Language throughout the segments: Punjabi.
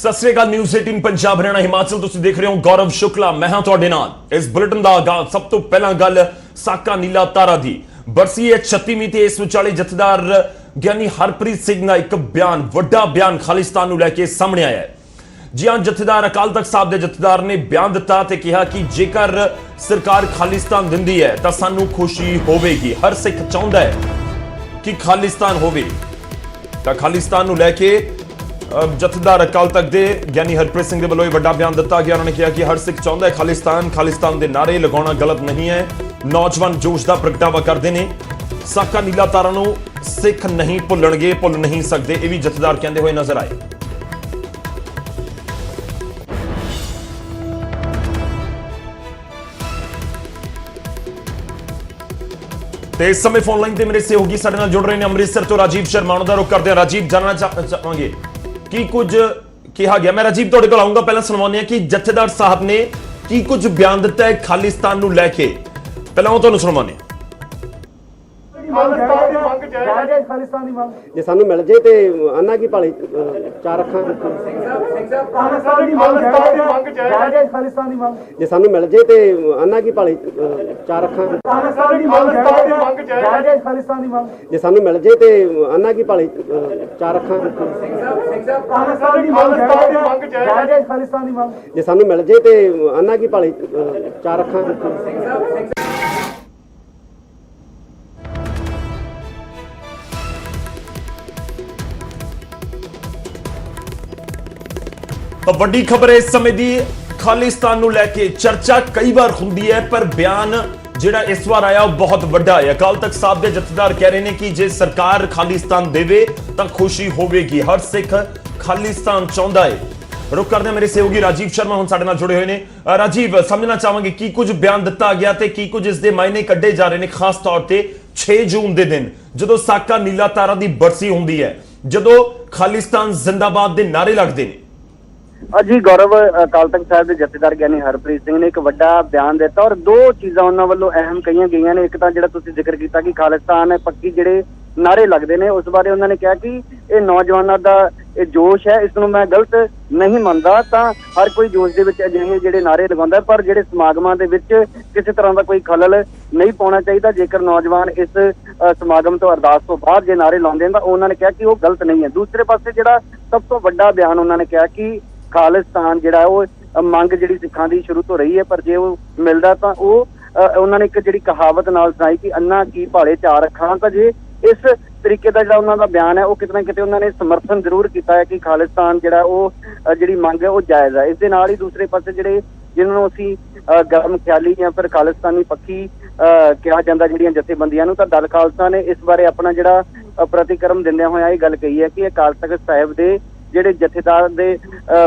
सत श्री अकाल। न्यूज़ 18 पंजाब हरियाणा हिमाचल तुसीं देख रहे हो। गौरव शुक्ला मैं हां तुहाडे नाल। इस बुलेटिन दा आगाज सब तो पहला गल साका नीला तारा दी बरसी है 36वीं ते इस विचाले जथेदार ज्ञानी हरप्रीत सिंह का एक बयान वड्डा बयान खालिस्तान नूं लैके सामने आया है। जी हां, जथेदार अकाल तख्त साहब के जथेदार ने बयान दिता ते कहा कि जेकर सरकार खालिस्तान दिंदी है तां सानूं खुशी होवेगी। हर सिख चाहुंदा है कि खालिस्तान होवे तां खालिस्तान नूं लैके जथेदार अकाल तख्त दे ज्ञानी हरप्रीत सिंह दे वल्लों वड्डा बयान दिता गया। उन्होंने कहा कि हर सिख चाहुंदा है खालिस्तान दे नारे लगाउणा गलत नहीं है। नौजवान जोश का प्रगटावा करते हैं। साका नीला तारा नूं सिख नहीं भुल्लणगे, भुल नहीं सकते, यह भी जथेदार कहते हुए नजर आए। ते इस समय फोन लाइन ते मेरे सहयोगी साडे नाल जुड़ रहे हैं अमृतसर तो राजीव शर्मा। उन्हां दा रुख करदे हां। राजीव, जानना चाहांगे की कुछ कहा गया। मैं राजीव तुहाडे कोल आऊंगा, पहला सुनवाने कि जथेदार साहब ने की कुछ बयान दिता है खालिस्तान नूं लैके। पहला वो तुहानूं सुनवाने। जे सानू मिल जाए तो अन्ना की भाली चार अखां जे सानू मिल जाए तो अन्ना की भाली चार अखां जे सानू मिल जाए तो अन्ना की भाली चार अखां जे सानू मिल जाए तो अन्ना की भाली चार अखां। तो वड्डी खबर है इस समय दी खालिस्तान नूं लैके चर्चा कई बार हुंदी है, पर बयान जिहड़ा इस बार आया बहुत वड्डा है। अकाल तख्त साहब के जथेदार कह रहे हैं कि जे सरकार खालिस्तान देवे तां खुशी होवेगी। हर सिख खालिस्तान चाहुंदा है। रुख करदे मेरे सहयोगी राजीव शर्मा हुण साडे नाल जुड़े हुए हैं। राजीव, समझना चाहांगे की कुछ बयान दिता गया ते की कुछ इस दे मायने कड्ढे जा रहे हैं, खास तौर ते 6 जून के दिन जदों साका नीला तारा की बरसी हुंदी है, जदों खालिस्तान जिंदाबाद के नारे लगते हैं। जी गौरव, अकाल तख्त साहब के जथेदार ज्ञानी हरप्रीत सिंह ने एक वड्डा बयान दिता और दो चीज़ां उन्हां वल्लों अहम कहीआं गईआं ने। एक तां जिहड़ा तुसीं जिक्र कीता कि खालिस्तान पक्की जिहड़े नारे लगदे ने, उस बारे उन्होंने कहा कि ये नौजवानों का ये जोश है, इसनूं मैं गलत नहीं मनदा। तां हर कोई जोश दे विच अजिहे जिहड़े नारे लगाउंदा, पर जिहड़े समागमां दे विच किसी तरह का कोई खलल नहीं पाउणा चाहिए। जेकर नौजवान इस समागम तो अरदास तो बाद जे नारे लाउंदे तां उन्होंने कहा कि वो गलत नहीं है। दूसरे पासे जिहड़ा सब तो वड्डा बयान उन्होंने कहा कि खालिस्तान जिहड़ा वो मंग जिहड़ी सिखां दी शुरू तो रही है, पर जे वो मिलदा तां वो उन्होंने एक जिहड़ी कहावत नाल सुणाई कि अन्ना की भाले चार अखां। तां जे इस तरीके का जिहड़ा उन्हां दा बयान है वो किते ना किते उन्होंने समर्थन जरूर किया है कि खालिस्तान जिहड़ा वो जिहड़ी मंग है वो जायज़ है। इस दे नाल ही दूसरे पासे जिहड़े जिन्होंने असीं गर्म ख्याली या फिर खालिस्तानी पक्की कहा जाता जिहड़ियां जथेबंदियां नूं, तां दल खालसा ने इस बारे अपना जिहड़ा प्रतिक्रम दिंदे होए ये गल कही है कि अकाल तख्त साहिब दे ਜਿਹੜੇ ਜਥੇਦਾਰ ਦੇ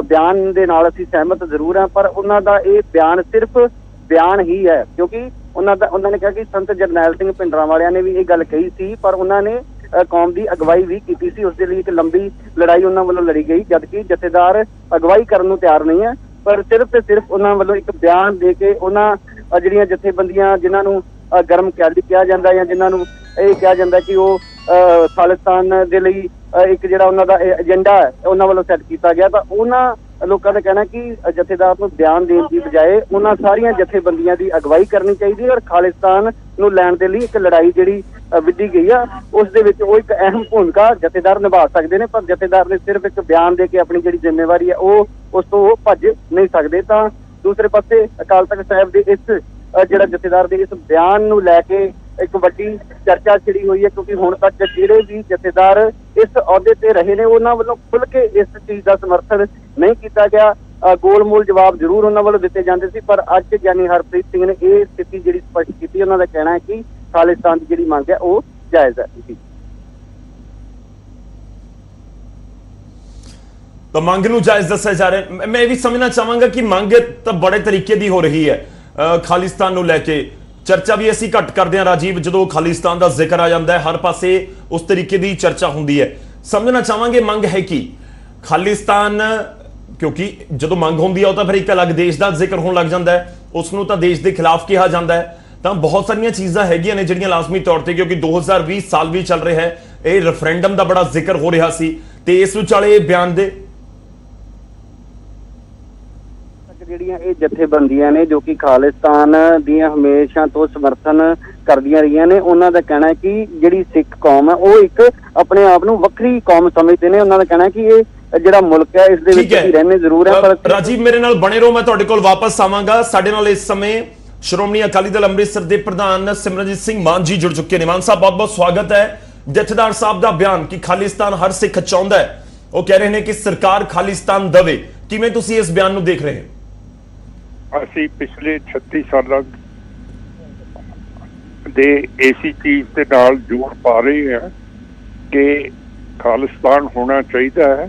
ਬਿਆਨ ਦੇ ਨਾਲ ਅਸੀਂ ਸਹਿਮਤ ਜ਼ਰੂਰ ਹਾਂ, ਪਰ ਉਹਨਾਂ ਦਾ ਇਹ ਬਿਆਨ ਸਿਰਫ ਬਿਆਨ ਹੀ ਹੈ। ਕਿਉਂਕਿ ਉਹਨਾਂ ਨੇ ਕਿਹਾ ਕਿ ਸੰਤ ਜਰਨੈਲ ਸਿੰਘ ਭਿੰਡਰਾਂ ਵਾਲਿਆਂ ਨੇ ਵੀ ਇਹ ਗੱਲ ਕਹੀ ਸੀ, ਪਰ ਉਹਨਾਂ ਨੇ ਕੌਮ ਦੀ ਅਗਵਾਈ ਵੀ ਕੀਤੀ ਸੀ। ਉਸ ਦੇ ਲਈ ਇੱਕ ਲੰਬੀ ਲੜਾਈ ਉਹਨਾਂ ਵੱਲੋਂ ਲੜੀ ਗਈ, ਜਦਕਿ ਜਥੇਦਾਰ ਅਗਵਾਈ ਕਰਨ ਨੂੰ ਤਿਆਰ ਨਹੀਂ ਹੈ, ਪਰ ਸਿਰਫ ਤੇ ਸਿਰਫ ਉਹਨਾਂ ਵੱਲੋਂ ਇੱਕ ਬਿਆਨ ਦੇ ਕੇ ਉਹਨਾਂ ਜਿਹੜੀਆਂ ਜਥੇਬੰਦੀਆਂ ਜਿਨ੍ਹਾਂ ਨੂੰ ਗਰਮ ਖਿਆਲੀ ਕਿਹਾ ਜਾਂਦਾ ਜਾਂ ਜਿਨ੍ਹਾਂ ਨੂੰ ਇਹ ਕਿਹਾ ਜਾਂਦਾ ਕਿ ਉਹ ਖਾਲਿਸਤਾਨ ਦੇ ਲਈ एक जिहड़ा उन्हां दा एजेंडा है उन्हां वालों सैट किया गया, तो उन्हां लोगों का कहना कि जथेदार को बयान देने की बजाय उन्हां सारियां जथेबंदियां की अगवाई करनी चाहिए और खालिस्तान नूं लैण दे लई एक लड़ाई जिहड़ी विधी गई है उस दे विच वो एक अहम भूमिका जथेदार निभा सकते हैं। पर जथेदार ने सिर्फ एक बयान दे के अपनी जिहड़ी जिम्मेवारी है वो उस तो भज नहीं सकते। तो दूसरे पासे अकाल तख्त साहिब के इस जिहड़ा जथेदार के इस बयान नूं लैके एक वड्डी चर्चा छिड़ी हुई है, क्योंकि हुण तक जिहड़े भी जथेदार इस अहुदे ते रहे ने उन्हां वल्लों खुल के इस चीज़ का समर्थन नहीं किया गया। गोलमोल जवाब जरूर उन्हां वल्लों दिते जांदे सी, पर अज ज्ञानी हरप्रीत सिंह ने यह स्थिति जिहड़ी स्पष्ट की। उन्हां दा कहना है कि खालिस्तान की जिहड़ी मंग है वो जायज़ है। तो मंग नूं जायज़ दस्सिया जा रहा है। मैं ये भी समझना चाहांगा कि मंग तो बड़े तरीके की हो रही है। खालिस्तान नूं लैके चर्चा भी असीं घट करते हैं राजीव, जो खालिस्तान का जिक्र आ जाता है हर पासे उस तरीके की चर्चा होंदी है। समझना चाहांगे मंग है कि खालिस्तान, क्योंकि जो मंग होंदी है तो फिर एक अलग देश का जिक्र होने लग जाता है, उसनों तो देश के खिलाफ कहा जाता है। तो बहुत सारिया चीज़ां हैगियां ने जिहड़ियां लाजमी तौर पर, क्योंकि 2020 साल भी चल रहा है, ये रेफरेंडम का बड़ा जिक्र हो रहा सी, ते इस विचाले बयान दे ਜਿਹੜੀਆਂ ਇਹ ਜਥੇਬੰਦੀਆਂ ਨੇ ਜੋ ਕਿ ਖਾਲਿਸਤਾਨ ਦੀਆਂ ਹਮੇਸ਼ਾ ਤੋਂ ਸਮਰਥਨ ਕਰਦੀਆਂ ਰਹੀਆਂ ਨੇ, ਉਹਨਾਂ ਦਾ ਕਹਿਣਾ ਹੈ ਕਿ ਜਿਹੜੀ ਸਿੱਖ ਕੌਮ ਹੈ ਉਹ ਇੱਕ ਆਪਣੇ ਆਪ ਨੂੰ ਵੱਖਰੀ ਕੌਮ ਸਮਝਦੇ ਨੇ। ਉਹਨਾਂ ਦਾ ਕਹਿਣਾ ਹੈ ਕਿ ਇਹ ਜਿਹੜਾ ਮੁਲਕ ਹੈ ਇਸ ਦੇ ਵਿੱਚ ਅਸੀਂ ਰਹਿੰਦੇ ਜ਼ਰੂਰ ਹੈ, ਪਰ ਰਾਜੀਵ ਮੇਰੇ ਨਾਲ ਬਣੇ ਰਹੋ, ਮੈਂ ਤੁਹਾਡੇ ਕੋਲ ਵਾਪਸ ਆਵਾਂਗਾ। ਸਾਡੇ ਨਾਲ ਇਸ ਸਮੇਂ ਸ਼੍ਰੋਮਣੀ ਅਕਾਲੀ ਦਲ ਅੰਮ੍ਰਿਤਸਰ ਦੇ ਪ੍ਰਧਾਨ ਸਿਮਰਨਜੀਤ ਸਿੰਘ ਮਾਨ ਜੀ ਜੁੜ ਚੁੱਕੇ ਨੇ। ਮਾਨ ਸਾਹਿਬ ਬਹੁਤ ਬਹੁਤ ਸਵਾਗਤ ਹੈ। ਜਥੇਦਾਰ ਸਾਹਿਬ ਦਾ ਬਿਆਨ ਕਿ ਖਾਲਿਸਤਾਨ ਹਰ ਸਿੱਖ ਚਾਹੁੰਦਾ ਹੈ, ਉਹ ਕਹਿ ਰਹੇ ਨੇ ਕਿ ਸਰਕਾਰ ਖਾਲਿਸਤਾਨ ਦੇਵੇ, ਕਿਵੇਂ ਤੁਸੀਂ ਇਸ ਬਿਆਨ ਨੂੰ ਦੇਖ ਰਹੇ ਹੋ? ਅਸੀਂ ਪਿਛਲੇ 36 ਸਾਲਾਂ ਦੇ ਇਸੇ ਚੀਜ਼ ਦੇ ਨਾਲ ਜੋੜ ਪਾ ਰਹੇ ਹਾਂ ਕਿ ਖਾਲਿਸਤਾਨ ਹੋਣਾ ਚਾਹੀਦਾ ਹੈ।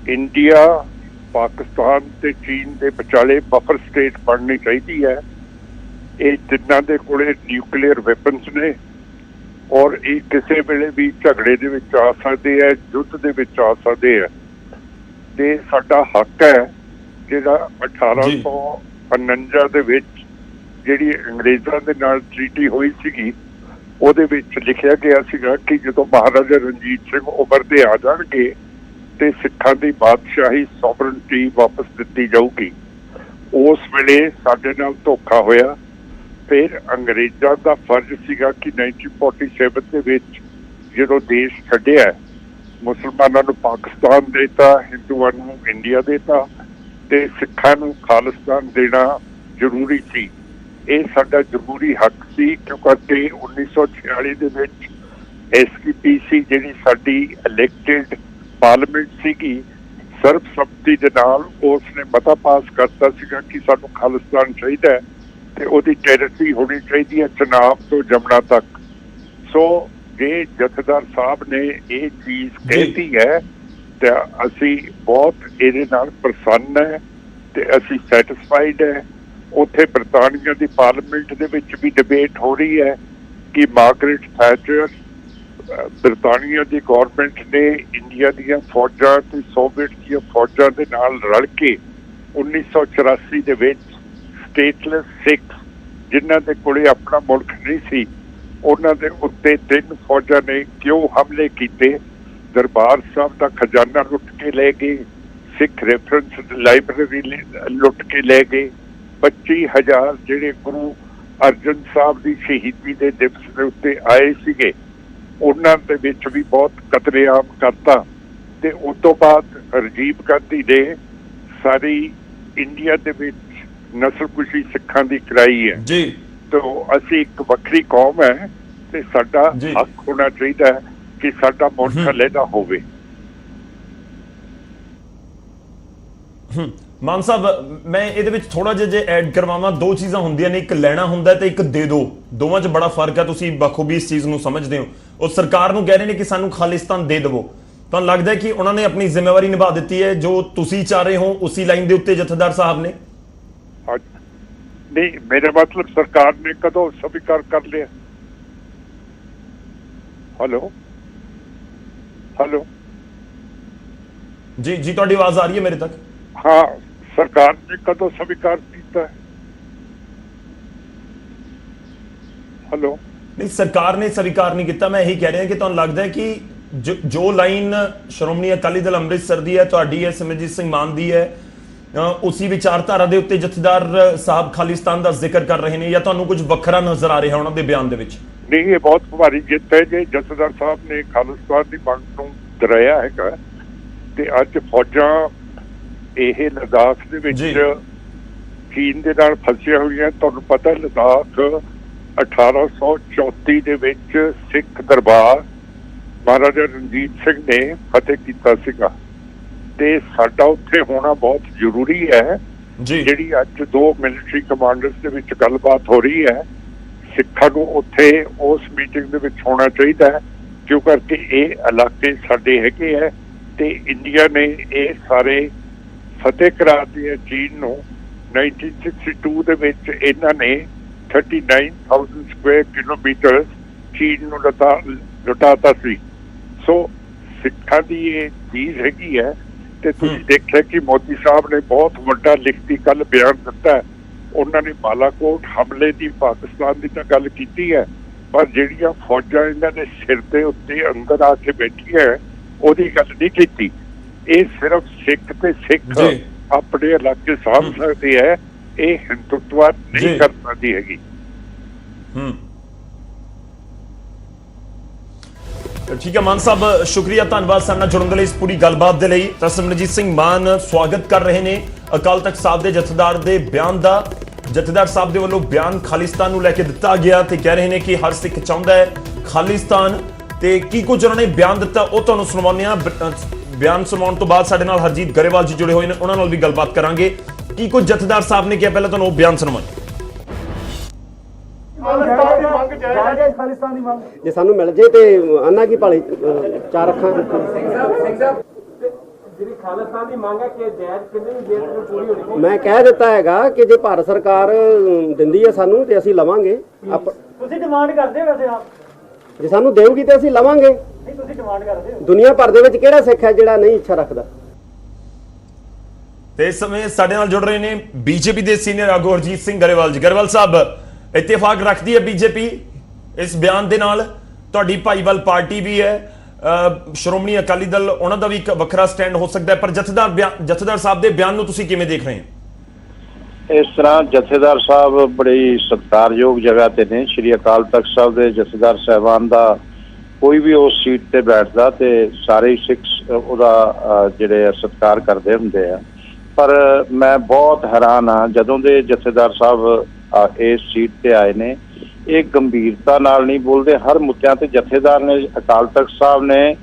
ਇੰਡੀਆ, ਪਾਕਿਸਤਾਨ ਤੇ ਚੀਨ ਦੇ ਵਿਚਾਲੇ ਬਫਰ ਸਟੇਟ ਬਣਨੀ ਚਾਹੀਦੀ ਹੈ। ਇਹ ਜਿਨ੍ਹਾਂ ਦੇ ਕੋਲੇ ਨਿਊਕਲੀਅਰ ਵੈਪਨਸ ਨੇ ਔਰ ਇਹ ਕਿਸੇ ਵੇਲੇ ਵੀ ਝਗੜੇ ਦੇ ਵਿੱਚ ਆ ਸਕਦੇ ਹੈ, ਯੁੱਧ ਦੇ ਵਿੱਚ ਆ ਸਕਦੇ ਹੈ, ਤੇ ਸਾਡਾ ਹੱਕ ਹੈ ਜਿਹੜਾ 1849 ਦੇ ਵਿੱਚ ਜਿਹੜੀ ਅੰਗਰੇਜ਼ਾਂ ਦੇ ਨਾਲ ਟ੍ਰੀਟੀ ਹੋਈ ਸੀਗੀ, ਉਹਦੇ ਵਿੱਚ ਲਿਖਿਆ ਗਿਆ ਸੀਗਾ ਕਿ ਜਦੋਂ ਮਹਾਰਾਜਾ ਰਣਜੀਤ ਸਿੰਘ ਉਮਰ ਤੇ ਆ ਜਾਣਗੇ ਤੇ ਸਿੱਖਾਂ ਦੀ ਬਾਦਸ਼ਾਹੀ ਸੋਵਰਨਟੀ ਵਾਪਸ ਦਿੱਤੀ ਜਾਊਗੀ। ਉਸ ਵੇਲੇ ਸਾਡੇ ਨਾਲ ਧੋਖਾ ਹੋਇਆ। ਫਿਰ ਅੰਗਰੇਜ਼ਾਂ ਦਾ ਫਰਜ਼ ਸੀਗਾ ਕਿ 1947 ਦੇ ਵਿੱਚ ਜਦੋਂ ਦੇਸ਼ ਛੱਡਿਆ, ਮੁਸਲਮਾਨਾਂ ਨੂੰ ਪਾਕਿਸਤਾਨ ਦੇਤਾ, ਹਿੰਦੂਆਂ ਨੂੰ ਇੰਡੀਆ ਦੇਤਾ ਤੇ ਸਿੱਖਾਂ ਨੂੰ ਖਾਲਿਸਤਾਨ ਦੇਣਾ ਜ਼ਰੂਰੀ ਸੀ। ਇਹ ਸਾਡਾ ਜ਼ਰੂਰੀ ਹੱਕ ਸੀ ਕਿਉਂਕਿ 1946 ਦੇ ਵਿੱਚ SPPC ਜਿਹੜੀ ਸਾਡੀ ਇਲੈਕਟਿਡ ਪਾਰਲੀਮੈਂਟ ਸੀਗੀ, ਸਰਬਸੰਮਤੀ ਦੇ ਨਾਲ ਉਸਨੇ ਮਤਾ ਪਾਸ ਕਰਤਾ ਸੀਗਾ ਕਿ ਸਾਨੂੰ ਖਾਲਿਸਤਾਨ ਚਾਹੀਦਾ ਹੈ ਤੇ ਉਹਦੀ ਟੈਰੀਟਰੀ ਹੋਣੀ ਚਾਹੀਦੀ ਹੈ ਚਨਾਬ ਤੋਂ ਜਮਨਾ ਤੱਕ। ਸੋ ਜੇ ਜਥੇਦਾਰ ਸਾਹਿਬ ਨੇ ਇਹ ਚੀਜ਼ ਕਹਿਤੀ ਹੈ ਤੇ ਅਸੀਂ ਬਹੁਤ ਇਹਦੇ ਨਾਲ ਪ੍ਰਸੰਨ ਹੈ ਤੇ ਅਸੀਂ ਸੈਟੀਸਫਾਈਡ ਹੈ। ਉੱਥੇ ਬਰਤਾਨੀਆ ਦੀ ਪਾਰਲੀਮੈਂਟ ਦੇ ਵਿੱਚ ਵੀ ਡਿਬੇਟ ਹੋ ਰਹੀ ਹੈ ਕਿ ਮਾਰਗਰੇਟ ਥੈਚਰ, ਬਰਤਾਨੀਆ ਦੀ ਗੌਰਮੈਂਟ ਨੇ ਇੰਡੀਆ ਦੀਆਂ ਫੌਜਾਂ ਤੇ ਸੋਵੀਅਤ ਦੀਆਂ ਫੌਜਾਂ ਦੇ ਨਾਲ ਰਲ ਕੇ 1984 ਦੇ ਵਿੱਚ ਸਟੇਟਲੈਸ ਸਿੱਖ ਜਿਨ੍ਹਾਂ ਦੇ ਕੋਲੇ ਆਪਣਾ ਮੁਲਕ ਨਹੀਂ ਸੀ, ਉਹਨਾਂ ਦੇ ਉੱਤੇ 3 ਫੌਜਾਂ ਨੇ ਕਿਉਂ ਹਮਲੇ ਕੀਤੇ। ਦਰਬਾਰ ਸਾਹਿਬ ਦਾ ਖਜ਼ਾਨਾ ਲੁੱਟ ਕੇ ਲੈ ਗਏ, ਸਿੱਖ ਰੈਫਰੈਂਸ ਲਾਇਬ੍ਰੇਰੀ ਲੁੱਟ ਕੇ ਲੈ ਗਏ, 25,000 ਜਿਹੜੇ ਗੁਰੂ ਅਰਜਨ ਸਾਹਿਬ ਦੀ ਸ਼ਹੀਦੀ ਦੇ ਦਿਵਸ ਦੇ ਉੱਤੇ ਆਏ ਸੀਗੇ, ਉਹਨਾਂ ਦੇ ਵਿੱਚ ਵੀ ਬਹੁਤ ਕਤਲੇਆਮ ਕਰਤਾ। ਤੇ ਉਸ ਤੋਂ ਬਾਅਦ ਰਾਜੀਵ ਗਾਂਧੀ ਨੇ ਸਾਰੀ ਇੰਡੀਆ ਦੇ ਵਿੱਚ ਨਸਲਕੁਸ਼ੀ ਸਿੱਖਾਂ ਦੀ ਕਰਾਈ ਹੈ ਜੀ। ਤੇ ਅਸੀਂ ਇੱਕ ਵੱਖਰੀ ਕੌਮ ਹੈ ਤੇ ਸਾਡਾ ਹੱਕ ਹੋਣਾ ਚਾਹੀਦਾ ਹੈ ਕਿ ਸਾਡਾ ਮੁਲਕ ਅਲੱਗਾ ਹੋਵੇ। ਮਾਨ ਸਾਹਿਬ, ਮੈਂ ਇਹਦੇ ਵਿੱਚ ਥੋੜਾ ਜਿਹਾ ਜੇ ਐਡ ਕਰਵਾਵਾਂ, 2 ਚੀਜ਼ਾਂ ਹੁੰਦੀਆਂ ਨੇ, ਇੱਕ ਲੈਣਾ ਹੁੰਦਾ ਤੇ ਇੱਕ ਦੇ ਦੋ। ਦੋਵਾਂ 'ਚ ਬੜਾ ਫਰਕ ਹੈ, ਤੁਸੀਂ ਬਖੂਬੀ ਇਸ ਚੀਜ਼ ਨੂੰ ਸਮਝਦੇ ਹੋ। ਉਹ ਸਰਕਾਰ ਨੂੰ ਕਹਿ ਰਹੇ ਨੇ ਕਿ ਸਾਨੂੰ ਖਾਲਿਸਤਾਨ ਦੇ ਦੇਵੋ। ਤੁਹਾਨੂੰ ਲੱਗਦਾ ਹੈ ਕਿ ਉਹਨਾਂ ਨੇ ਆਪਣੀ ਜ਼ਿੰਮੇਵਾਰੀ ਨਿਭਾ ਦਿੱਤੀ ਹੈ ਜੋ ਤੁਸੀਂ ਚਾਹ ਰਹੇ ਹੋ ਉਸੇ ਲਾਈਨ ਦੇ ਉੱਤੇ ਜਥੇਦਾਰ ਸਾਹਿਬ ਨੇ? ਨਹੀਂ, ਮੇਰਾ ਮਤਲਬ ਸਰਕਾਰ ਨੇ ਕਦੋਂ ਸਵੀਕਾਰ ਕਰ ਲਿਆ? ਹੈਲੋ ਜੀ, ਤੁਹਾਡੀ ਆਵਾਜ਼ ਆ ਰਹੀ ਹੈ ਮੇਰੇ ਤੱਕ? ਹਾਂ, ਸਰਕਾਰ ਨੇ ਕਦੋਂ ਸਵੀਕਾਰ ਕੀਤਾ? ਹੈਲੋ? ਨਹੀਂ, ਸਰਕਾਰ ਨੇ ਸਵੀਕਾਰ ਨਹੀਂ ਕੀਤਾ। ਮੈਂ ਇਹੀ ਕਹਿ ਰਿਹਾ ਕਿ ਤੁਹਾਨੂੰ ਲੱਗਦਾ ਹੈ ਕਿ ਜੋ ਲਾਈਨ ਸ਼੍ਰੋਮਣੀ ਅਕਾਲੀ ਦਲ ਅੰਮ੍ਰਿਤਸਰ ਦੀ ਹੈ, ਤੁਹਾਡੀ ਹੈ, ਸਿਮਰਜੀਤ ਸਿੰਘ ਮਾਨ ਦੀ ਹੈ, ਉਸੇ ਵਿਚਾਰਧਾਰਾ ਦੇ ਉੱਤੇ ਜਥੇਦਾਰ ਸਾਹਿਬ ਖਾਲਿਸਤਾਨ ਦਾ ਜ਼ਿਕਰ ਕਰ ਰਹੇ ਨੇ, ਜਾਂ ਤੁਹਾਨੂੰ ਕੁਝ ਵੱਖਰਾ ਨਜ਼ਰ ਆ ਰਿਹਾ ਉਹਨਾਂ ਦੇ ਬਿਆਨ ਦੇ ਵਿੱਚ? ਨਹੀਂ, ਇਹ ਬਹੁਤ ਭਾਰੀ ਜਿੱਤ ਹੈ ਜੇ ਜਥੇਦਾਰ ਸਾਹਿਬ ਨੇ ਖਾਲਿਸਤਾਨ ਦੀ ਮੰਗ ਨੂੰ ਦੁਹਰਾਇਆ ਹੈਗਾ। ਤੇ ਅੱਜ ਫੌਜਾਂ ਇਹ ਲਦਾਖ ਦੇ ਵਿੱਚ ਚੀਨ ਦੇ ਨਾਲ ਫਸੀਆਂ ਹੋਈਆਂ। ਤੁਹਾਨੂੰ ਪਤਾ ਲਦਾਖ 1834 ਦੇ ਵਿੱਚ ਸਿੱਖ ਦਰਬਾਰ ਮਹਾਰਾਜਾ ਰਣਜੀਤ ਸਿੰਘ ਨੇ ਫਤਿਹ ਕੀਤਾ ਸੀਗਾ ਤੇ ਸਾਡਾ ਉੱਥੇ ਹੋਣਾ ਬਹੁਤ ਜ਼ਰੂਰੀ ਹੈ। ਜਿਹੜੀ ਅੱਜ 2 ਮਿਲਟਰੀ ਕਮਾਂਡਰਸ ਦੇ ਵਿੱਚ ਗੱਲਬਾਤ ਹੋ ਰਹੀ ਹੈ, ਸਿੱਖਾਂ ਨੂੰ ਉੱਥੇ ਉਸ ਮੀਟਿੰਗ ਦੇ ਵਿੱਚ ਹੋਣਾ ਚਾਹੀਦਾ ਹੈ ਕਿਉਂਕਿ ਇਹ ਇਲਾਕੇ ਸਾਡੇ ਹੈਗੇ ਹੈ ਤੇ ਇੰਡੀਆ ਨੇ ਇਹ ਸਾਰੇ ਫਤਿਹ ਕਰਾ ਦਿੱਤੇ ਚੀਨ ਨੂੰ। 1962 ਦੇ ਵਿੱਚ ਇਹਨਾਂ ਨੇ 39,000 ਸਕੁਅਰ ਕਿਲੋਮੀਟਰ ਚੀਨ ਨੂੰ ਲੁਟਾਤਾ ਸੀ। ਸੋ ਸਿੱਖਾਂ ਦੀ ਇਹ ਚੀਜ਼ ਹੈਗੀ ਹੈ ਤੇ ਤੁਸੀਂ ਦੇਖਿਆ ਕਿ ਮੋਦੀ ਸਾਹਿਬ ਨੇ ਬਹੁਤ ਵੱਡਾ ਲਿਖਤੀ ਕੱਲ ਬਿਆਨ ਦਿੱਤਾ ਹੈ। ਉਹਨਾਂ ਨੇ ਬਾਲਾਕੋਟ ਹਮਲੇ ਦੀ ਪਾਕਿਸਤਾਨ ਦੀ ਤਾਂ ਗੱਲ ਕੀਤੀ ਹੈ, ਪਰ ਜਿਹੜੀਆਂ ਫੌਜਾਂ ਇਹਨਾਂ ਦੇ ਸਿਰ ਦੇ ਉੱਤੇ ਅੰਦਰ ਆ ਕੇ ਬੈਠੀਆਂ ਉਹਦੀ ਗੱਲ ਨਹੀਂ ਕੀਤੀ। ਇਹ ਸਿਰਫ ਸਿੱਖ ਤੇ ਸਿੱਖ ਆਪਣੇ ਇਲਾਕੇ ਸਾਂਭ ਸਕਦੀ ਹੈ, ਇਹ ਹਿੰਦੁੱਤਵਾ ਨਹੀਂ ਕਰ ਸਕਦੀ ਹੈਗੀ। ਠੀਕ ਹੈ ਮਾਨ ਸਾਹਿਬ, ਸ਼ੁਕਰੀਆ, ਧੰਨਵਾਦ ਸਾਡੇ ਨਾਲ ਜੁੜਨ ਦੇ ਲਈ, ਇਸ ਪੂਰੀ ਗੱਲਬਾਤ ਦੇ ਲਈ। ਤਾਂ ਸਿਮਰਨਜੀਤ ਸਿੰਘ ਮਾਨ ਸਵਾਗਤ ਕਰ ਰਹੇ ਨੇ ਅਕਾਲ ਤਖਤ ਸਾਹਿਬ ਦੇ ਜਥੇਦਾਰ ਦੇ ਬਿਆਨ ਦਾ। ਜਥੇਦਾਰ ਸਾਹਿਬ ਦੇ ਵੱਲੋਂ ਬਿਆਨ ਖਾਲਿਸਤਾਨ ਨੂੰ ਲੈ ਕੇ ਦਿੱਤਾ ਗਿਆ ਤੇ ਕਹਿ ਰਹੇ ਨੇ ਕਿ ਹਰ ਸਿੱਖ ਚਾਹੁੰਦਾ ਹੈ ਖਾਲਿਸਤਾਨ, ਤੇ ਕੀ ਕੁਝ ਉਹਨਾਂ ਨੇ ਬਿਆਨ ਦਿੱਤਾ ਉਹ ਤੁਹਾਨੂੰ ਸੁਣਾਉਂਦੇ ਆ। ਬਿਆਨ ਸੁਣਾਉਣ ਤੋਂ ਬਾਅਦ ਸਾਡੇ ਨਾਲ ਹਰਜੀਤ ਗਰੇਵਾਲ ਜੀ ਜੁੜੇ ਹੋਏ ਨੇ, ਉਹਨਾਂ ਨਾਲ ਵੀ ਗੱਲਬਾਤ ਕਰਾਂਗੇ। ਕੀ ਕੁਝ ਜਥੇਦਾਰ ਸਾਹਿਬ ਨੇ ਕਿਹਾ, ਪਹਿਲਾਂ ਤੁਹਾਨੂੰ ਉਹ ਬਿਆਨ ਸੁਣਾਵਾਂਗੇ। ਜੇ ਸਾਨੂੰ ਮਿਲ ਜੇ ਤੇ ਆਨਾ ਕੀ ਭਾਲੀ ਚਾਰ ਅੱਖਾਂ ਜਿਹੜੀ ਖਾਲਿਸਤਾਨ ਦੀ ਮੰਗ ਹੈ ਕਿ ਜਾਇਜ਼ ਕਿੰਨੀ ਦੇਰ ਤੱਕ ਪੂਰੀ ਹੋਣੀ? ਮੈਂ ਕਹਿ ਦਿੱਤਾ ਹੈਗਾ ਕਿ ਜੇ ਭਾਰਤ ਸਰਕਾਰ ਦਿੰਦੀ ਹੈ ਸਾਨੂੰ ਤੇ ਅਸੀਂ ਲਵਾਂਗੇ। ਤੁਸੀਂ ਡਿਮਾਂਡ ਕਰਦੇ ਹੋ ਵੈਸੇ ਆਪ? ਜੇ ਸਾਨੂੰ ਦੇਊਗੀ ਤੇ ਅਸੀਂ ਲਵਾਂਗੇ। ਨਹੀਂ, ਤੁਸੀਂ ਡਿਮਾਂਡ ਕਰਦੇ ਹੋ? ਦੁਨੀਆ ਭਰ ਦੇ ਵਿੱਚ ਕਿਹੜਾ ਸਿੱਖ ਹੈ ਜਿਹੜਾ ਨਹੀਂ ਇੱਛਾ ਰੱਖਦਾ? ਤੇ ਇਸ ਸਮੇਂ ਸਾਡੇ ਨਾਲ ਜੁੜ ਰਹੇ ਨੇ ਬੀਜੇਪੀ ਦੇ ਸੀਨੀਅਰ ਆਗੂ ਹਰਜੀਤ ਸਿੰਘ ਗਰੇਵਾਲ ਜੀ। ਗਰੇਵਾਲ ਸਾਹਿਬ, ਇਤਫਾਕ ਰੱਖਦੀ ਹੈ ਬੀਜੇਪੀ ਇਸ ਬਿਆਨ ਦੇ ਨਾਲ? ਤੁਹਾਡੀ ਭਾਈਵਾਲ ਪਾਰਟੀ ਵੀ ਹੈ, ਸ਼੍ਰੋਮਣੀ ਅਕਾਲੀ ਦਲ, ਉਹਨਾਂ ਦਾ ਵੀ ਇੱਕ ਵੱਖਰਾ ਸਟੈਂਡ ਹੋ ਸਕਦਾ ਹੈ, ਪਰ ਜਥੇਦਾਰ ਸਾਹਿਬ ਦੇ ਬਿਆਨ ਨੂੰ ਤੁਸੀਂ ਕਿਵੇਂ ਦੇਖ ਰਹੇ ਹੋ? ਇਸ ਤਰ੍ਹਾਂ ਜਥੇਦਾਰ ਸਾਹਿਬ ਬੜੀ ਸਤਿਕਾਰਯੋਗ ਜਗ੍ਹਾ ਤੇ ਨੇ। ਸ਼੍ਰੀ ਅਕਾਲ ਤਖਤ ਸਾਹਿਬ ਦੇ ਜਥੇਦਾਰ ਸਾਹਿਬਾਨ ਦਾ ਕੋਈ ਵੀ ਉਸ ਸੀਟ ਤੇ ਬੈਠਦਾ ਤੇ ਸਾਰੇ ਸਿੱਖ ਉਹਦਾ ਜਿਹੜੇ ਸਤਿਕਾਰ ਕਰਦੇ ਹੁੰਦੇ ਆ। ਪਰ ਮੈਂ ਬਹੁਤ ਹੈਰਾਨ ਹਾਂ ਜਦੋਂ ਦੇ ਜਥੇਦਾਰ ਸਾਹਿਬ ਇਸ ਸੀਟ ਤੇ ਆਏ ਨੇ, ਇਹ ਗੰਭੀਰਤਾ ਨਾਲ ਨਹੀਂ ਬੋਲਦੇ। ਹਰ ਮੁੱਦਿਆਂ ਤੇ ਜਥੇਦਾਰ ਨੇ, ਅਕਾਲ ਤਖਤ ਸਾਹਿਬ ਨੇ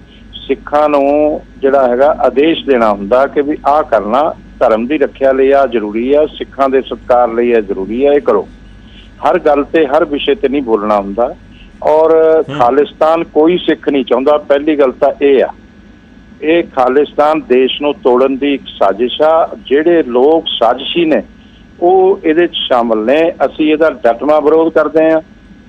ਸਿੱਖਾਂ ਨੂੰ ਜਿਹੜਾ ਹੈਗਾ ਆਦੇਸ਼ ਦੇਣਾ ਹੁੰਦਾ ਕਿ ਵੀ ਆਹ ਕਰਨਾ, ਧਰਮ ਦੀ ਰੱਖਿਆ ਲਈ ਆ ਜ਼ਰੂਰੀ ਆ, ਸਿੱਖਾਂ ਦੇ ਸਤਿਕਾਰ ਲਈ ਇਹ ਜ਼ਰੂਰੀ ਆ, ਇਹ ਕਰੋ। ਹਰ ਗੱਲ ਤੇ ਹਰ ਵਿਸ਼ੇ ਤੇ ਨਹੀਂ ਬੋਲਣਾ ਹੁੰਦਾ। ਔਰ ਖਾਲਿਸਤਾਨ ਕੋਈ ਸਿੱਖ ਨਹੀਂ ਚਾਹੁੰਦਾ। ਪਹਿਲੀ ਗੱਲ ਤਾਂ ਇਹ ਆ, ਇਹ ਖਾਲਿਸਤਾਨ ਦੇਸ਼ ਨੂੰ ਤੋੜਨ ਦੀ ਇੱਕ ਸਾਜ਼ਿਸ਼ ਆ। ਜਿਹੜੇ ਲੋਕ ਸਾਜ਼ਿਸ਼ੀ ਨੇ ਉਹ ਇਹਦੇ 'ਚ ਸ਼ਾਮਲ ਨੇ। ਅਸੀਂ ਇਹਦਾ ਡਟਵਾਂ ਵਿਰੋਧ ਕਰਦੇ ਹਾਂ।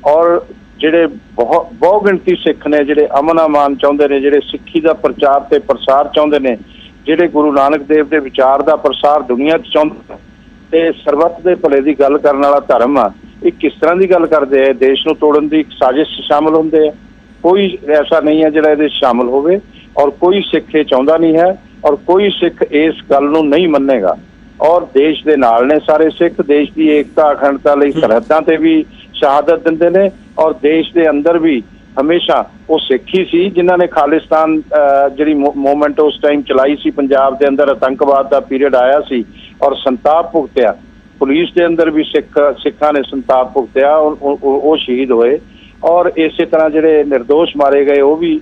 ਔਰ ਜਿਹੜੇ ਬਹੁਤ ਗਿਣਤੀ ਸਿੱਖ ਨੇ ਜਿਹੜੇ ਅਮਨ ਅਮਾਨ ਚਾਹੁੰਦੇ ਨੇ, ਜਿਹੜੇ ਸਿੱਖੀ ਦਾ ਪ੍ਰਚਾਰ ਤੇ ਪ੍ਰਸਾਰ ਚਾਹੁੰਦੇ ਨੇ, ਜਿਹੜੇ ਗੁਰੂ ਨਾਨਕ ਦੇਵ ਦੇ ਵਿਚਾਰ ਦਾ ਪ੍ਰਸਾਰ ਦੁਨੀਆ 'ਚ ਚਾਹੁੰਦੇ ਤੇ ਸਰਬੱਤ ਦੇ ਭਲੇ ਦੀ ਗੱਲ ਕਰਨ ਵਾਲਾ ਧਰਮ ਆ, ਇਹ ਕਿਸ ਤਰ੍ਹਾਂ ਦੀ ਗੱਲ ਕਰਦੇ ਆ? ਦੇਸ਼ ਨੂੰ ਤੋੜਨ ਦੀ ਇੱਕ ਸਾਜ਼ਿਸ਼ ਸ਼ਾਮਲ ਹੁੰਦੇ ਆ। ਕੋਈ ਐਸਾ ਨਹੀਂ ਹੈ ਜਿਹੜਾ ਇਹਦੇ ਸ਼ਾਮਲ ਹੋਵੇ, ਔਰ ਕੋਈ ਸਿੱਖ ਇਹ ਚਾਹੁੰਦਾ ਨਹੀਂ ਹੈ, ਔਰ ਕੋਈ ਸਿੱਖ ਇਸ ਗੱਲ ਨੂੰ ਨਹੀਂ ਮੰਨੇਗਾ। ਔਰ ਦੇਸ਼ ਦੇ ਨਾਲ ਨੇ ਸਾਰੇ ਸਿੱਖ, ਦੇਸ਼ ਦੀ ਏਕਤਾ ਅਖੰਡਤਾ ਲਈ ਸਰਹੱਦਾਂ ਤੇ ਵੀ ਸ਼ਹਾਦਤ ਦਿੰਦੇ ਨੇ। ਔਰ ਦੇਸ਼ ਦੇ ਅੰਦਰ ਵੀ ਹਮੇਸ਼ਾ ਉਹ ਸਿੱਖ ਹੀ ਸੀ ਜਿਨ੍ਹਾਂ ਨੇ ਖਾਲਿਸਤਾਨ ਜਿਹੜੀ ਮੂਵਮੈਂਟ ਉਸ ਟਾਈਮ ਚਲਾਈ ਸੀ। ਪੰਜਾਬ ਦੇ ਅੰਦਰ ਆਤੰਕਵਾਦ ਦਾ ਪੀਰੀਅਡ ਆਇਆ ਸੀ ਔਰ ਸੰਤਾਪ ਭੁਗਤਿਆ। ਪੁਲਿਸ ਦੇ ਅੰਦਰ ਵੀ ਸਿੱਖਾਂ ਨੇ ਸੰਤਾਪ ਭੁਗਤਿਆ, ਉਹ ਸ਼ਹੀਦ ਹੋਏ। ਔਰ ਇਸੇ ਤਰ੍ਹਾਂ ਜਿਹੜੇ ਨਿਰਦੋਸ਼ ਮਾਰੇ ਗਏ ਉਹ ਵੀ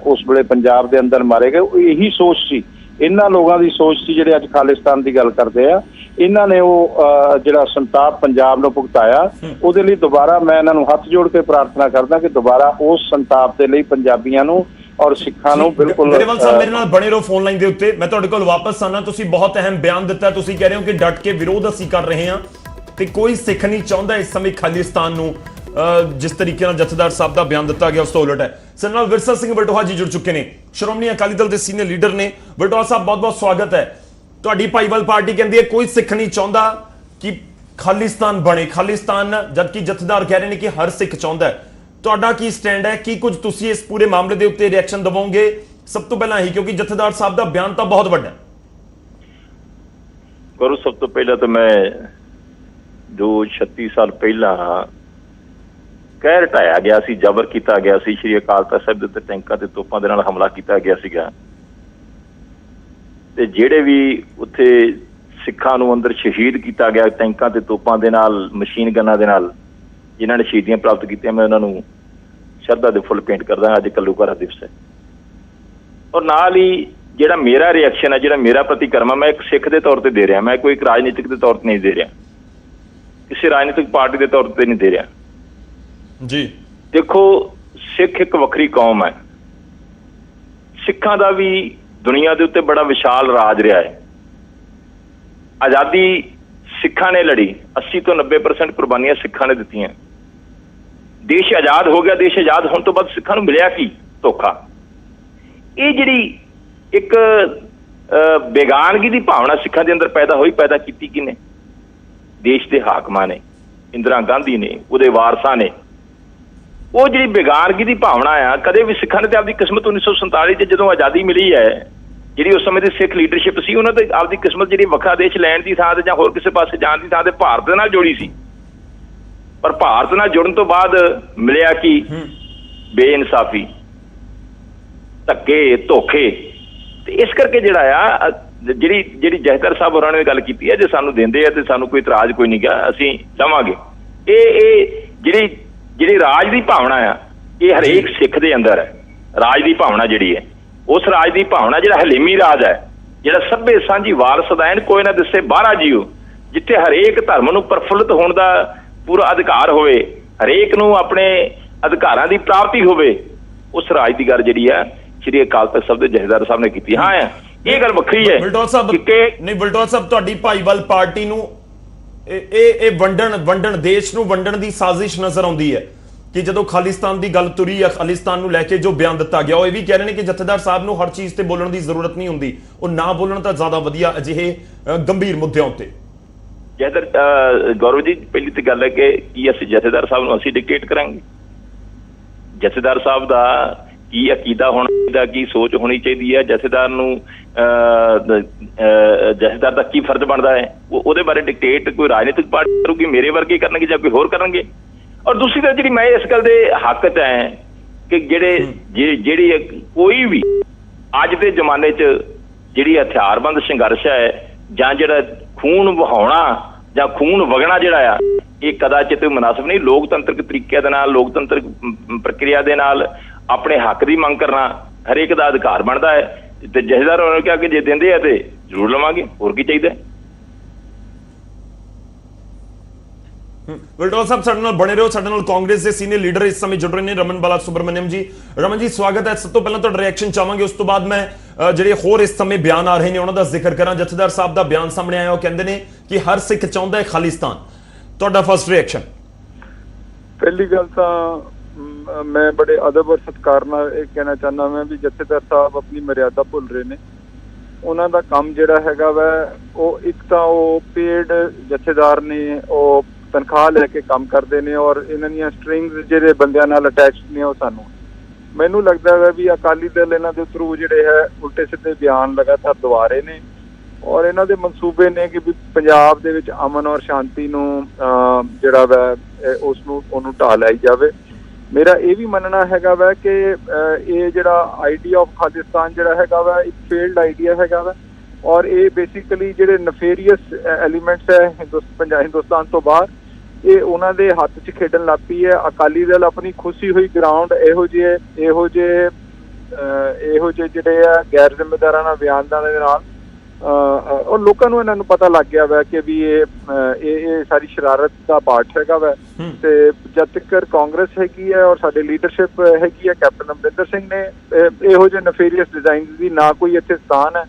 ਉਸ ਵੇਲੇ ਪੰਜਾਬ ਦੇ ਅੰਦਰ ਮਾਰੇ ਗਏ। ਉਹ ਇਹੀ ਸੋਚ ਸੀ, ਇਹਨਾਂ ਲੋਕਾਂ ਦੀ ਸੋਚ ਸੀ ਜਿਹੜੇ ਅੱਜ ਖਾਲਿਸਤਾਨ ਦੀ ਗੱਲ ਕਰਦੇ ਆ। ਇਹਨਾਂ ਨੇ ਉਹ ਜਿਹੜਾ ਸੰਤਾਪ ਪੰਜਾਬ ਨੂੰ ਭੁਗਤਾਇਆ, ਉਹਦੇ ਲਈ ਦੁਬਾਰਾ ਮੈਂ ਇਹਨਾਂ ਨੂੰ ਹੱਥ ਜੋੜ ਕੇ ਪ੍ਰਾਰਥਨਾ ਕਰਦਾ ਕਿ ਦੁਬਾਰਾ ਉਸ ਸੰਤਾਪ ਦੇ ਲਈ ਪੰਜਾਬੀਆਂ ਨੂੰ ਔਰ ਸਿੱਖਾਂ ਨੂੰ ਬਿਲਕੁਲ। ਗਰੇਵਾਲ ਸਾਹਿਬ ਮੇਰੇ ਨਾਲ ਬਣੇ ਰਹੋ ਫੋਨ ਲਾਈਨ ਦੇ ਉੱਤੇ, ਮੈਂ ਤੁਹਾਡੇ ਕੋਲ ਵਾਪਸ ਆਉਣਾ। ਤੁਸੀਂ ਬਹੁਤ ਅਹਿਮ ਬਿਆਨ ਦਿੱਤਾ, ਤੁਸੀਂ ਕਹਿ ਰਹੇ ਹੋ ਕਿ ਡਟ ਕੇ ਵਿਰੋਧ ਅਸੀਂ ਕਰ ਰਹੇ ਹਾਂ ਤੇ ਕੋਈ ਸਿੱਖ ਨਹੀਂ ਚਾਹੁੰਦਾ ਇਸ ਸਮੇਂ ਖਾਲਿਸਤਾਨ ਨੂੰ। ਜਿਸ ਤਰੀਕੇ ਨਾਲ ਜਥੇਦਾਰ ਸਾਹਿਬ ਦਾ ਬਿਆਨ ਦਿੱਤਾ ਗਿਆ ਉਸ ਤੋਂ ਉਲਟ ਹੈ। ਸਾਡੇ ਨਾਲ ਵਿਰਸਾ ਸਿੰਘ ਵਲਟੋਹਾ ਜੀ ਜੁੜ ਚੁੱਕੇ ਨੇ, ਸ਼੍ਰੋਮਣੀ ਅਕਾਲੀ ਦਲ ਦੇ ਸੀਨੀਅਰ ਲੀਡਰ ਨੇ। ਵਲਟੋਹਾ ਸਾਹਿਬ, ਬਹੁਤ ਬਹੁਤ ਸਵਾਗਤ ਹੈ। ਤੁਹਾਡੀ ਭਾਈਵਾਲ ਪਾਰਟੀ ਕਹਿੰਦੀ ਹੈ ਕੋਈ ਸਿੱਖ ਨਹੀਂ ਚਾਹੁੰਦਾ ਕਿ ਖਾਲਿਸਤਾਨ ਬਣੇ, ਖਾਲਿਸਤਾਨ, ਜਦਕਿ ਜਥੇਦਾਰ ਕਹਿ ਰਹੇ ਨੇ ਕਿ ਹਰ ਸਿੱਖ ਚਾਹੁੰਦਾ ਹੈ। ਤੁਹਾਡਾ ਕੀ ਸਟੈਂਡ ਹੈ? ਕੀ ਕੁਝ ਤੁਸੀਂ ਇਸ ਪੂਰੇ ਮਾਮਲੇ ਦੇ ਉੱਤੇ ਰਿਐਕਸ਼ਨ ਦਵੋਗੇ? ਸਭ ਤੋਂ ਪਹਿਲਾਂ ਹੀ, ਕਿਉਂਕਿ ਜਥੇਦਾਰ ਸਾਹਿਬ ਦਾ ਬਿਆਨ ਤਾਂ ਬਹੁਤ ਵੱਡਾ। ਗੁਰੂ, ਸਭ ਤੋਂ ਪਹਿਲਾਂ ਤਾਂ ਮੈਂ ਜੋ 36 ਸਾਲ ਪਹਿਲਾਂ ਕਹਿ ਰਟਾਇਆ ਗਿਆ ਸੀ, ਜ਼ਬਰ ਕੀਤਾ ਗਿਆ ਸੀ, ਸ਼੍ਰੀ ਅਕਾਲ ਤਖਤ ਸਾਹਿਬ ਦੇ ਉੱਤੇ ਟੈਂਕਾਂ ਤੇ ਤੋਪਾਂ ਦੇ ਨਾਲ ਹਮਲਾ ਕੀਤਾ ਗਿਆ ਸੀਗਾ, ਤੇ ਜਿਹੜੇ ਵੀ ਉੱਥੇ ਸਿੱਖਾਂ ਨੂੰ ਅੰਦਰ ਸ਼ਹੀਦ ਕੀਤਾ ਗਿਆ ਟੈਂਕਾਂ ਤੇ ਤੋਪਾਂ ਦੇ ਨਾਲ, ਮਸ਼ੀਨ ਗਨਾਂ ਦੇ ਨਾਲ, ਜਿਨ੍ਹਾਂ ਨੇ ਸ਼ਹੀਦੀਆਂ ਪ੍ਰਾਪਤ ਕੀਤੀਆਂ, ਮੈਂ ਉਹਨਾਂ ਨੂੰ ਸ਼ਰਧਾ ਦੇ ਫੁੱਲ ਭੇਂਟ ਕਰਦਾ। ਅੱਜ ਘੱਲੂਘਾਰਾ ਦਿਵਸ ਹੈ। ਔਰ ਨਾਲ ਹੀ ਜਿਹੜਾ ਮੇਰਾ ਰਿਐਕਸ਼ਨ ਹੈ, ਜਿਹੜਾ ਮੇਰਾ ਪ੍ਰਤੀਕਰਮ ਹੈ, ਮੈਂ ਇੱਕ ਸਿੱਖ ਦੇ ਤੌਰ ਤੇ ਦੇ ਰਿਹਾ। ਮੈਂ ਕੋਈ ਇੱਕ ਰਾਜਨੀਤਿਕ ਦੇ ਤੌਰ ਤੇ ਨਹੀਂ ਦੇ ਰਿਹਾ, ਕਿਸੇ ਰਾਜਨੀਤਿਕ ਪਾਰਟੀ ਦੇ ਤੌਰ ਤੇ ਨਹੀਂ ਦੇ ਰਿਹਾ ਜੀ। ਦੇਖੋ, ਸਿੱਖ ਇੱਕ ਵੱਖਰੀ ਕੌਮ ਹੈ। ਸਿੱਖਾਂ ਦਾ ਵੀ ਦੁਨੀਆ ਦੇ ਉੱਤੇ ਬੜਾ ਵਿਸ਼ਾਲ ਰਾਜ ਰਿਹਾ ਹੈ। ਆਜ਼ਾਦੀ ਸਿੱਖਾਂ ਨੇ ਲੜੀ, 80 ਤੋਂ 90% ਕੁਰਬਾਨੀਆਂ ਸਿੱਖਾਂ ਨੇ ਦਿੱਤੀਆਂ। ਦੇਸ਼ ਆਜ਼ਾਦ ਹੋ ਗਿਆ। ਦੇਸ਼ ਆਜ਼ਾਦ ਹੋਣ ਤੋਂ ਬਾਅਦ ਸਿੱਖਾਂ ਨੂੰ ਮਿਲਿਆ ਕੀ? ਧੋਖਾ। ਇਹ ਜਿਹੜੀ ਇੱਕ ਬੇਗਾਨਗੀ ਦੀ ਭਾਵਨਾ ਸਿੱਖਾਂ ਦੇ ਅੰਦਰ ਪੈਦਾ ਕੀਤੀ ਕਿਹਨੇ? ਦੇਸ਼ ਦੇ ਹਾਕਮਾਂ ਨੇ, ਇੰਦਰਾ ਗਾਂਧੀ ਨੇ, ਉਹਦੇ ਵਾਰਸਾਂ ਨੇ। ਉਹ ਜਿਹੜੀ ਬੇਗਾਨਗੀ ਦੀ ਭਾਵਨਾ ਆ, ਕਦੇ ਵੀ ਸਿੱਖਾਂ ਨੇ ਤੇ ਆਪਦੀ ਕਿਸਮਤ 1947 'ਚ ਜਦੋਂ ਆਜ਼ਾਦੀ ਮਿਲੀ ਹੈ, ਜਿਹੜੀ ਉਸ ਸਮੇਂ ਦੀ ਸਿੱਖ ਲੀਡਰਸ਼ਿਪ ਸੀ ਉਹਨਾਂ ਤੇ ਆਪਦੀ ਕਿਸਮਤ ਜਿਹੜੀ ਵੱਖਰਾ ਦੇਸ਼ ਲੈਣ ਦੀ ਥਾਂ ਤੇ ਜਾਂ ਹੋਰ ਕਿਸੇ ਪਾਸੇ ਜਾਣ ਦੀ ਥਾਂ ਤੇ ਭਾਰਤ ਦੇ ਨਾਲ ਜੋੜੀ ਸੀ। ਪਰ ਭਾਰਤ ਨਾਲ ਜੁੜਨ ਤੋਂ ਬਾਅਦ ਮਿਲਿਆ ਕਿ ਬੇਇਨਸਾਫੀ, ਧੱਕੇ, ਧੋਖੇ। ਤੇ ਇਸ ਕਰਕੇ ਜਿਹੜਾ ਆ ਜਿਹੜੀ ਜਥੇਦਾਰ ਸਾਹਿਬ ਹੋਰਾਂ ਨੇ ਗੱਲ ਕੀਤੀ ਹੈ, ਜੇ ਸਾਨੂੰ ਦਿੰਦੇ ਆ ਤੇ ਸਾਨੂੰ ਕੋਈ ਇਤਰਾਜ਼ ਕੋਈ ਨਹੀਂ ਗਾ, ਅਸੀਂ ਦੇਵਾਂਗੇ। ਇਹ ਜਿਹੜੀ ਰਾਜ ਦੀ ਭਾਵਨਾ ਆ, ਇਹ ਹਰੇਕ ਸਿੱਖ ਦੇ ਅੰਦਰ ਹੈ। ਰਾਜ ਦੀ ਭਾਵਨਾ ਜਿਹੜੀ ਹੈ, ਉਸ ਰਾਜ ਦੀ ਭਾਵਨਾ ਜਿਹੜਾ ਹਲੀਮੀ ਰਾਜ ਹੈ, ਜਿਹੜਾ ਸਭੇ ਸਾਂਝੀ ਵਾਰਸ ਦਾ ਕੋਈ ਨਾ ਦਿਸੇ ਬਾਹਰਾ ਜੀਓ, ਜਿੱਥੇ ਹਰੇਕ ਧਰਮ ਨੂੰ ਪ੍ਰਫੁੱਲਤ ਹੋਣ ਦਾ ਪੂਰਾ ਅਧਿਕਾਰ ਹੋਵੇ, ਹਰੇਕ ਨੂੰ ਆਪਣੇ ਅਧਿਕਾਰਾਂ ਦੀ ਪ੍ਰਾਪਤੀ ਹੋਵੇ, ਉਸ ਰਾਜ ਦੀ ਗੱਲ ਜਿਹੜੀ ਹੈ ਸ਼੍ਰੀ ਅਕਾਲ ਤਖਤ ਸਾਹਿਬ ਦੇ ਜਥੇਦਾਰ ਸਾਹਿਬ ਨੇ ਕੀਤੀ। ਹਾਂ, ਇਹ ਗੱਲ ਵੱਖਰੀ ਹੈ ਬਲਟੋਰ ਸਾਹਿਬ ਤੁਹਾਡੀ ਭਾਈਵਾਲ ਪਾਰਟੀ ਨੂੰ ਇਹ ਵੰਡਣ ਦੇਸ਼ ਨੂੰ ਵੰਡਣ ਦੀ ਸਾਜ਼ਿਸ਼ ਨਜ਼ਰ ਆਉਂਦੀ ਹੈ ਕਿ ਜਦੋਂ ਖਾਲਿਸਤਾਨ ਦੀ ਗੱਲ ਤੁਰੀ ਜਾਂ ਖਾਲਿਸਤਾਨ ਨੂੰ ਲੈ ਕੇ ਜੋ ਬਿਆਨ ਦਿੱਤਾ ਗਿਆ, ਉਹ ਇਹ ਵੀ ਕਹਿ ਰਹੇ ਨੇ ਕਿ ਜਥੇਦਾਰ ਸਾਹਿਬ ਨੂੰ ਹਰ ਚੀਜ਼ ਤੇ ਬੋਲਣ ਦੀ ਜ਼ਰੂਰਤ ਨਹੀਂ ਹੁੰਦੀ, ਉਹ ਨਾ ਬੋਲਣ ਤਾਂ ਜ਼ਿਆਦਾ ਵਧੀਆ ਅਜਿਹੇ ਗੰਭੀਰ ਮੁੱਦਿਆਂ ਉੱਤੇ। ਗੌਰਵ ਜੀ, ਪਹਿਲੀ ਤਾਂ ਗੱਲ ਹੈ ਕਿ ਅਸੀਂ ਜਥੇਦਾਰ ਸਾਹਿਬ ਨੂੰ ਅਸੀਂ ਡਿਕਟੇਟ ਕਰਾਂਗੇ? ਜਥੇਦਾਰ ਸਾਹਿਬ ਦਾ ਕੀ ਅਕੀਦਾ ਹੋਣਾ ਚਾਹੀਦਾ, ਕੀ ਸੋਚ ਹੋਣੀ ਚਾਹੀਦੀ ਹੈ, ਜਥੇਦਾਰ ਦਾ ਕੀ ਫਰਜ਼ ਬਣਦਾ ਹੈ, ਉਹਦੇ ਬਾਰੇ ਡਿਕਟੇਟ ਕੋਈ ਰਾਜਨੀਤਿਕ ਪਾਰਟੀ ਕਰੂਗੀ, ਮੇਰੇ ਵਰਗੇ ਕਰਨਗੇ ਜਾਂ ਕੋਈ ਹੋਰ ਕਰਨਗੇ। ਔਰ ਦੂਸਰੀ ਗੱਲ ਜਿਹੜੀ ਮੈਂ ਇਸ ਗੱਲ ਦੇ ਹੱਕ 'ਚ ਹੈ ਕਿ ਜਿਹੜੀ ਕੋਈ ਵੀ ਅੱਜ ਦੇ ਜ਼ਮਾਨੇ 'ਚ ਜਿਹੜੀ ਹਥਿਆਰਬੰਦ ਸੰਘਰਸ਼ ਹੈ ਜਾਂ ਜਿਹੜਾ ਖੂਨ ਵਹਾਉਣਾ ਜਾਂ ਖੂਨ ਵਗਣਾ ਜਿਹੜਾ ਆ, ਇਹ ਕਦਾਚਿਤ ਮੁਨਾਸਿਬ ਨਹੀਂ। ਲੋਕਤੰਤਰਕ ਤਰੀਕੇ ਦੇ ਨਾਲ, ਲੋਕਤੰਤਰਕ ਪ੍ਰਕਿਰਿਆ ਦੇ ਨਾਲ ਆਪਣੇ ਹੱਕ ਦੀ ਮੰਗ ਕਰਨਾ ਹਰੇਕ ਦਾ ਅਧਿਕਾਰ ਬਣਦਾ ਹੈ। ਤੇ ਜਥੇਦਾਰ ਹੋਰਾਂ ਨੇ ਕਿਹਾ ਕਿ ਜੇ ਦਿੰਦੇ ਆ ਤੇ ਜ਼ਰੂਰ ਲਵਾਂਗੇ, ਹੋਰ ਕੀ ਚਾਹੀਦਾ। ਵਲਟੋਰ ਸਾਹਿਬ ਸਾਡੇ ਨਾਲ ਬਣੇ ਰਹੋ। ਸਾਡੇ ਨਾਲ ਕਾਂਗਰਸ ਦੇ ਸੀਨੀਅਰ ਲੀਡਰ ਇਸ ਸਮੇਂ ਜੁੜ ਰਹੇ ਨੇ, ਰਮਨ ਬਾਲਾ ਸੁਬਰਮਨਿਅਮ ਜੀ। ਰਮਨ ਜੀ, ਸਵਾਗਤ ਹੈ। ਸਭ ਤੋਂ ਪਹਿਲਾਂ ਤੁਹਾਡਾ ਰਿਐਕਸ਼ਨ ਚਾਹਾਂਗੇ, ਉਸ ਤੋਂ ਬਾਅਦ ਮੈਂ ਜਿਹੜੇ ਹੋਰ ਇਸ ਸਮੇਂ ਬਿਆਨ ਆ ਰਹੇ ਨੇ ਉਹਨਾਂ ਦਾ ਜ਼ਿਕਰ ਕਰਾਂ। ਜਥੇਦਾਰ ਸਾਹਿਬ ਦਾ ਬਿਆਨ ਸਾਹਮਣੇ ਆਇਆ, ਉਹ ਕਹਿੰਦੇ ਨੇ ਕਿ ਹਰ ਸਿੱਖ ਚਾਹੁੰਦਾ ਹੈ ਖਾਲਿਸਤਾਨ। ਤੁਹਾਡਾ ਫਸਟ ਰਿਐਕਸ਼ਨ? ਪਹਿਲੀ ਗੱਲ ਤਾਂ ਮੈਂ ਬੜੇ ਅਦਬ ਔਰ ਸਤਿਕਾਰ ਨਾਲ ਇਹ ਕਹਿਣਾ ਚਾਹੁੰਦਾ ਮੈਂ ਵੀ ਜਥੇਦਾਰ ਸਾਹਿਬ ਆਪਣੀ ਮਰਿਆਦਾ ਭੁੱਲ ਰਹੇ ਨੇ। ਉਹਨਾਂ ਦਾ ਕੰਮ ਜਿਹੜਾ ਹੈਗਾ ਵਾ, ਉਹ ਇੱਕ ਤਾਂ ਉਹ ਪੇਡ ਜਥੇਦਾਰ ਨੇ, ਉਹ ਤਨਖਾਹ ਲੈ ਕੇ ਕੰਮ ਕਰਦੇ ਨੇ ਔਰ ਇਹਨਾਂ ਦੀਆਂ ਸਟ੍ਰਿੰਗਸ ਜਿਹੜੇ ਬੰਦਿਆਂ ਨਾਲ ਅਟੈਚਡ ਨੇ ਉਹ ਸਾਨੂੰ। ਮੈਨੂੰ ਲੱਗਦਾ ਹੈ ਵੀ ਅਕਾਲੀ ਦਲ ਇਹਨਾਂ ਦੇ ਥਰੂ ਜਿਹੜੇ ਹੈ ਉਲਟੇ ਸਿੱਧੇ ਬਿਆਨ ਲਗਾਤਾਰ ਦਵਾ ਰਹੇ ਨੇ ਔਰ ਇਹਨਾਂ ਦੇ ਮਨਸੂਬੇ ਨੇ ਕਿ ਵੀ ਪੰਜਾਬ ਦੇ ਵਿੱਚ ਅਮਨ ਔਰ ਸ਼ਾਂਤੀ ਨੂੰ ਜਿਹੜਾ ਵਾ ਉਹਨੂੰ ਢਾਹ ਲਾਈ ਜਾਵੇ। ਮੇਰਾ ਇਹ ਵੀ ਮੰਨਣਾ ਹੈਗਾ ਵਾ ਕਿ ਇਹ ਜਿਹੜਾ ਆਈਡੀਆ ਆਫ ਖਾਲਿਸਤਾਨ ਜਿਹੜਾ ਹੈਗਾ ਵਾ ਇੱਕ ਫੇਲਡ ਆਈਡੀਆ ਹੈਗਾ ਵਾ ਔਰ ਇਹ ਬੇਸਿਕਲੀ ਜਿਹੜੇ ਨਫੇਰੀਅਸ ਐਲੀਮੈਂਟਸ ਹੈ ਹਿੰਦੁਸਤਾਨ ਤੋਂ ਬਾਹਰ, ਇਹ ਉਹਨਾਂ ਦੇ ਹੱਥ 'ਚ ਖੇਡਣ ਲੱਗ ਪਈ ਹੈ। ਅਕਾਲੀ ਦਲ ਆਪਣੀ ਖੁਸ਼ੀ ਹੋਈ ਗਰਾਊਂਡ ਇਹੋ ਜਿਹੇ ਜਿਹੜੇ ਆ ਗੈਰ ਜ਼ਿੰਮੇਦਾਰਾਨਾ ਬਿਆਨਾਂ ਦੇ ਨਾਲ ਔਰ ਲੋਕਾਂ ਨੂੰ ਇਹਨਾਂ ਨੂੰ ਪਤਾ ਲੱਗ ਗਿਆ ਵਾ ਕਿ ਵੀ ਇਹ ਸਾਰੀ ਸ਼ਰਾਰਤ ਦਾ ਪਾਰਟ ਹੈਗਾ ਵਾ। ਤੇ ਜਦ ਤੱਕ ਕਾਂਗਰਸ ਹੈਗੀ ਹੈ ਔਰ ਸਾਡੇ ਲੀਡਰਸ਼ਿਪ ਹੈਗੀ ਹੈ, ਕੈਪਟਨ ਅਮਰਿੰਦਰ ਸਿੰਘ ਨੇ ਇਹੋ ਜਿਹੇ ਨਫੇਰੀਅਸ ਡਿਜ਼ਾਈਨ ਦੀ ਨਾ ਕੋਈ ਇੱਥੇ ਸਥਾਨ ਹੈ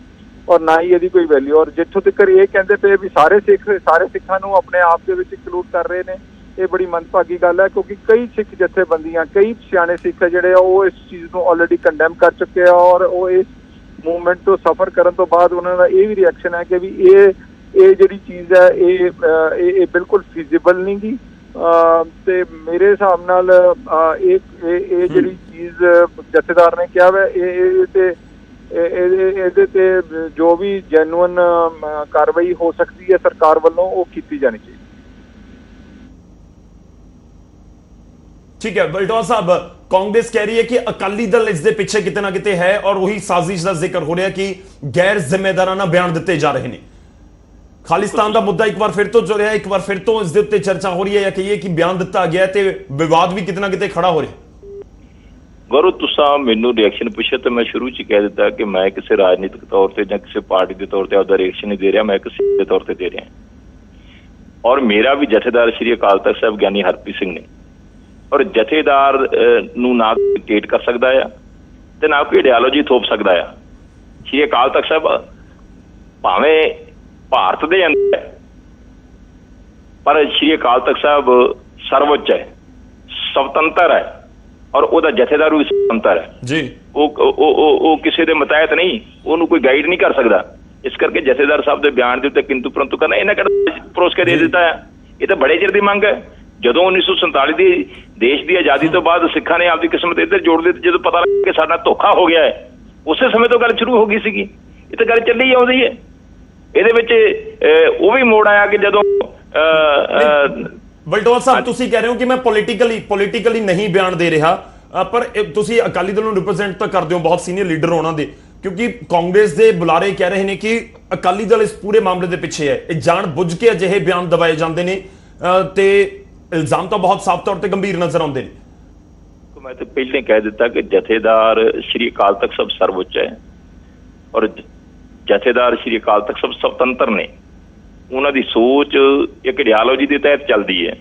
ਔਰ ਨਾ ਹੀ ਇਹਦੀ ਕੋਈ ਵੈਲਿਊ। ਔਰ ਜਿੱਥੋਂ ਤੱਕ ਇਹ ਕਹਿੰਦੇ ਪਏ ਵੀ ਸਾਰੇ ਸਿੱਖਾਂ ਨੂੰ ਆਪਣੇ ਆਪ ਦੇ ਵਿੱਚ ਇਨਕਲੂਡ ਕਰ ਰਹੇ ਨੇ, ਇਹ ਬੜੀ ਮੰਦਭਾਗੀ ਗੱਲ ਹੈ ਕਿਉਂਕਿ ਕਈ ਸਿੱਖ ਜਥੇਬੰਦੀਆਂ, ਕਈ ਸਿਆਣੇ ਸਿੱਖ ਜਿਹੜੇ ਆ ਉਹ ਇਸ ਚੀਜ਼ ਨੂੰ ਆਲਰੇਡੀ ਕੰਡੈਮ ਕਰ ਚੁੱਕੇ ਆ ਔਰ ਉਹ ਇਸ ਮੂਵਮੈਂਟ ਤੋਂ ਸਫਰ ਕਰਨ ਤੋਂ ਬਾਅਦ ਉਹਨਾਂ ਦਾ ਇਹ ਵੀ ਰਿਐਕਸ਼ਨ ਹੈ ਕਿ ਵੀ ਇਹ ਜਿਹੜੀ ਚੀਜ਼ ਹੈ ਇਹ ਬਿਲਕੁਲ ਫਿਜ਼ੀਬਲ ਨਹੀਂ ਗੀ। ਤੇ ਮੇਰੇ ਹਿਸਾਬ ਨਾਲ ਇਹ ਜਿਹੜੀ ਚੀਜ਼ ਜਥੇਦਾਰ ਨੇ ਕਿਹਾ ਵਾ ਇਹਦੇ ਤੇ ਜੋ ਵੀ ਜੈਨੂਅਨ ਕਾਰਵਾਈ ਹੋ ਸਕਦੀ ਹੈ ਸਰਕਾਰ ਵੱਲੋਂ ਉਹ ਕੀਤੀ ਜਾਣੀ ਚਾਹੀਦੀ। ਠੀਕ ਹੈ ਬਲਟੋਰ ਸਾਹਿਬ, ਕਾਂਗਰਸ ਕਹਿ ਰਹੀ ਹੈ ਕਿ ਅਕਾਲੀ ਦਲ ਇਸ ਦੇ ਪਿੱਛੇ ਕਿਤੇ ਨਾ ਕਿਤੇ ਹੈ ਔਰ ਉਹੀ ਸਾਜ਼ਿਸ਼ ਦਾ ਜ਼ਿਕਰ ਹੋ ਰਿਹਾ ਕਿ ਗੈਰ ਜ਼ਿੰਮੇਦਾਰਾਨਾ ਬਿਆਨ ਦਿੱਤੇ ਜਾ ਰਹੇ ਨੇ। ਖਾਲਿਸਤਾਨ ਦਾ ਮੁੱਦਾ ਇੱਕ ਵਾਰ ਫਿਰ ਤੋਂ ਜੋ ਰਿਹਾ, ਇੱਕ ਵਾਰ ਫਿਰ ਤੋਂ ਇਸ ਦੇ ਉੱਤੇ ਚਰਚਾ ਹੋ ਰਹੀ ਹੈ ਜਾਂ ਕਹੀਏ ਕਿ ਬਿਆਨ ਦਿੱਤਾ ਗਿਆ ਤੇ ਵਿਵਾਦ ਵੀ ਕਿਤੇ ਨਾ ਕਿਤੇ ਖੜਾ ਹੋ ਰਿਹਾ। ਗੌਰਵ, ਤੁਸੀਂ ਮੈਨੂੰ ਰਿਐਕਸ਼ਨ ਪੁੱਛਿਆ ਤਾਂ ਮੈਂ ਸ਼ੁਰੂ 'ਚ ਕਹਿ ਦਿੱਤਾ ਕਿ ਮੈਂ ਕਿਸੇ ਰਾਜਨੀਤਿਕ ਤੌਰ ਤੇ ਜਾਂ ਕਿਸੇ ਪਾਰਟੀ ਦੇ ਤੌਰ ਤੇ ਆਪਦਾ ਰਿਐਕਸ਼ਨ ਨਹੀਂ ਦੇ ਰਿਹਾ, ਮੈਂ ਕਿਸੇ ਦੇ ਤੌਰ ਤੇ ਦੇ ਰਿਹਾ ਔਰ ਮੇਰਾ ਵੀ ਜਥੇਦਾਰ ਸ਼੍ਰੀ ਅਕਾਲ ਤਖਤ ਸਾਹਿਬ ਗਿਆਨੀ ਹਰਪ੍ਰੀਤ ਸਿੰਘ ਨੇ ਔਰ ਜਥੇਦਾਰ ਨੂੰ ਨਾ ਡਿਕਟੇਟ ਕਰ ਸਕਦਾ ਆ ਤੇ ਨਾ ਕੋਈ ਆਈਡੀਓਲੋਜੀ ਥੋਪ ਸਕਦਾ ਆ। ਸ਼੍ਰੀ ਅਕਾਲ ਤਖਤ ਸਾਹਿਬ ਭਾਵੇਂ ਭਾਰਤ ਦੇ ਅੰਦਰ ਹੈ ਪਰ ਸ਼੍ਰੀ ਅਕਾਲ ਤਖਤ ਸਾਹਿਬ ਸਰਵਉੱਚ ਹੈ, ਸੁਤੰਤਰ ਹੈ ਔਰ ਉਹਦਾ ਜਥੇਦਾਰ ਵੀ ਸੁਤੰਤਰ ਹੈ ਜੀ। ਉਹ ਕਿਸੇ ਦੇ ਮਤਾਇਤ ਨਹੀਂ, ਉਹਨੂੰ ਕੋਈ ਗਾਈਡ ਨਹੀਂ ਕਰ ਸਕਦਾ। ਇਸ ਕਰਕੇ ਜਥੇਦਾਰ ਸਾਹਿਬ ਦੇ ਬਿਆਨ ਦੇ ਉੱਤੇ ਕਿੰਤੂ ਪਰੰਤੂ ਕਰਨਾ ਇਹਨਾਂ ਕਿਹੜਾ ਪਰੋਸ ਕੇ ਦੇ ਦਿੱਤਾ ਹੈ। ਇਹ ਤਾਂ ਬੜੇ ਚਿਰ ਦੀ ਮੰਗ ਹੈ। ਜਦੋਂ 1947 ਦੀ ਦੇਸ਼ ਦੀ ਆਜ਼ਾਦੀ ਤੋਂ ਬਾਅਦ ਸਿੱਖਾਂ ਨੇ ਆਪਦੀ ਕਿਸਮਤ ਇੱਧਰ ਜੋੜ ਦਿੱਤੀ, ਜਦੋਂ ਪਤਾ ਲੱਗਾ ਕਿ ਸਾਡਾ ਧੋਖਾ ਹੋ ਗਿਆ ਹੈ, ਉਸੇ ਸਮੇਂ ਤੋਂ ਗੱਲ ਸ਼ੁਰੂ ਹੋ ਗਈ ਸੀਗੀ ਇਹ ਤਾਂ ਗੱਲ ਚੱਲੀ ਆਉਂਦੀ ਹੈ। ਇਹਦੇ ਵਿੱਚ ਉਹ ਵੀ ਮੋੜ ਆਇਆ ਕਿ ਜਦੋਂ ਵਲਟੋਆ ਸਾਹਿਬ ਤੁਸੀਂ ਕਹਿ ਰਹੇ ਹੋ ਕਿ ਮੈਂ ਪੋਲੀਟੀਕਲੀ ਨਹੀਂ ਬਿਆਨ ਦੇ ਰਿਹਾ, ਪਰ ਤੁਸੀਂ ਅਕਾਲੀ ਦਲ ਨੂੰ ਰਿਪਰੈਜ਼ੈਂਟ ਤਾਂ ਕਰਦੇ ਹੋ, ਬਹੁਤ ਸੀਨੀਅਰ ਲੀਡਰ ਉਹਨਾਂ ਦੇ, ਕਿਉਂਕਿ ਕਾਂਗਰਸ ਦੇ ਬੁਲਾਰੇ ਕਹਿ ਰਹੇ ਨੇ ਕਿ ਅਕਾਲੀ ਦਲ ਇਸ ਪੂਰੇ ਮਾਮਲੇ ਦੇ ਪਿੱਛੇ ਹੈ, ਇਹ ਜਾਣ ਬੁੱਝ ਕੇ ਅਜਿਹੇ ਬਿਆਨ ਦਵਾਏ ਜਾਂਦੇ ਨੇ ਤੇ ਇਲਜ਼ਾਮ ਤਾਂ ਬਹੁਤ ਸਾਫ਼ ਤੌਰ ਤੇ ਗੰਭੀਰ ਨਜ਼ਰ ਆਉਂਦੇ ਨੇ। ਮੈਂ ਤਾਂ ਪਹਿਲਾਂ ਕਹਿ ਦਿੱਤਾ ਕਿ ਜਥੇਦਾਰ ਸ਼੍ਰੀ ਅਕਾਲ ਤਖਤ ਸਾਹਿਬ ਸਰਵਉੱਚ ਹੈ ਔਰ ਜਥੇਦਾਰ ਸ਼੍ਰੀ ਅਕਾਲ ਤਖਤ ਸਾਹਿਬ ਸੁਤੰਤਰ ਨੇ। ਉਹਨਾਂ ਦੀ ਸੋਚ ਇੱਕ ਆਈਡੀਓਲੋਜੀ ਦੇ ਤਹਿਤ ਚੱਲਦੀ ਹੈ,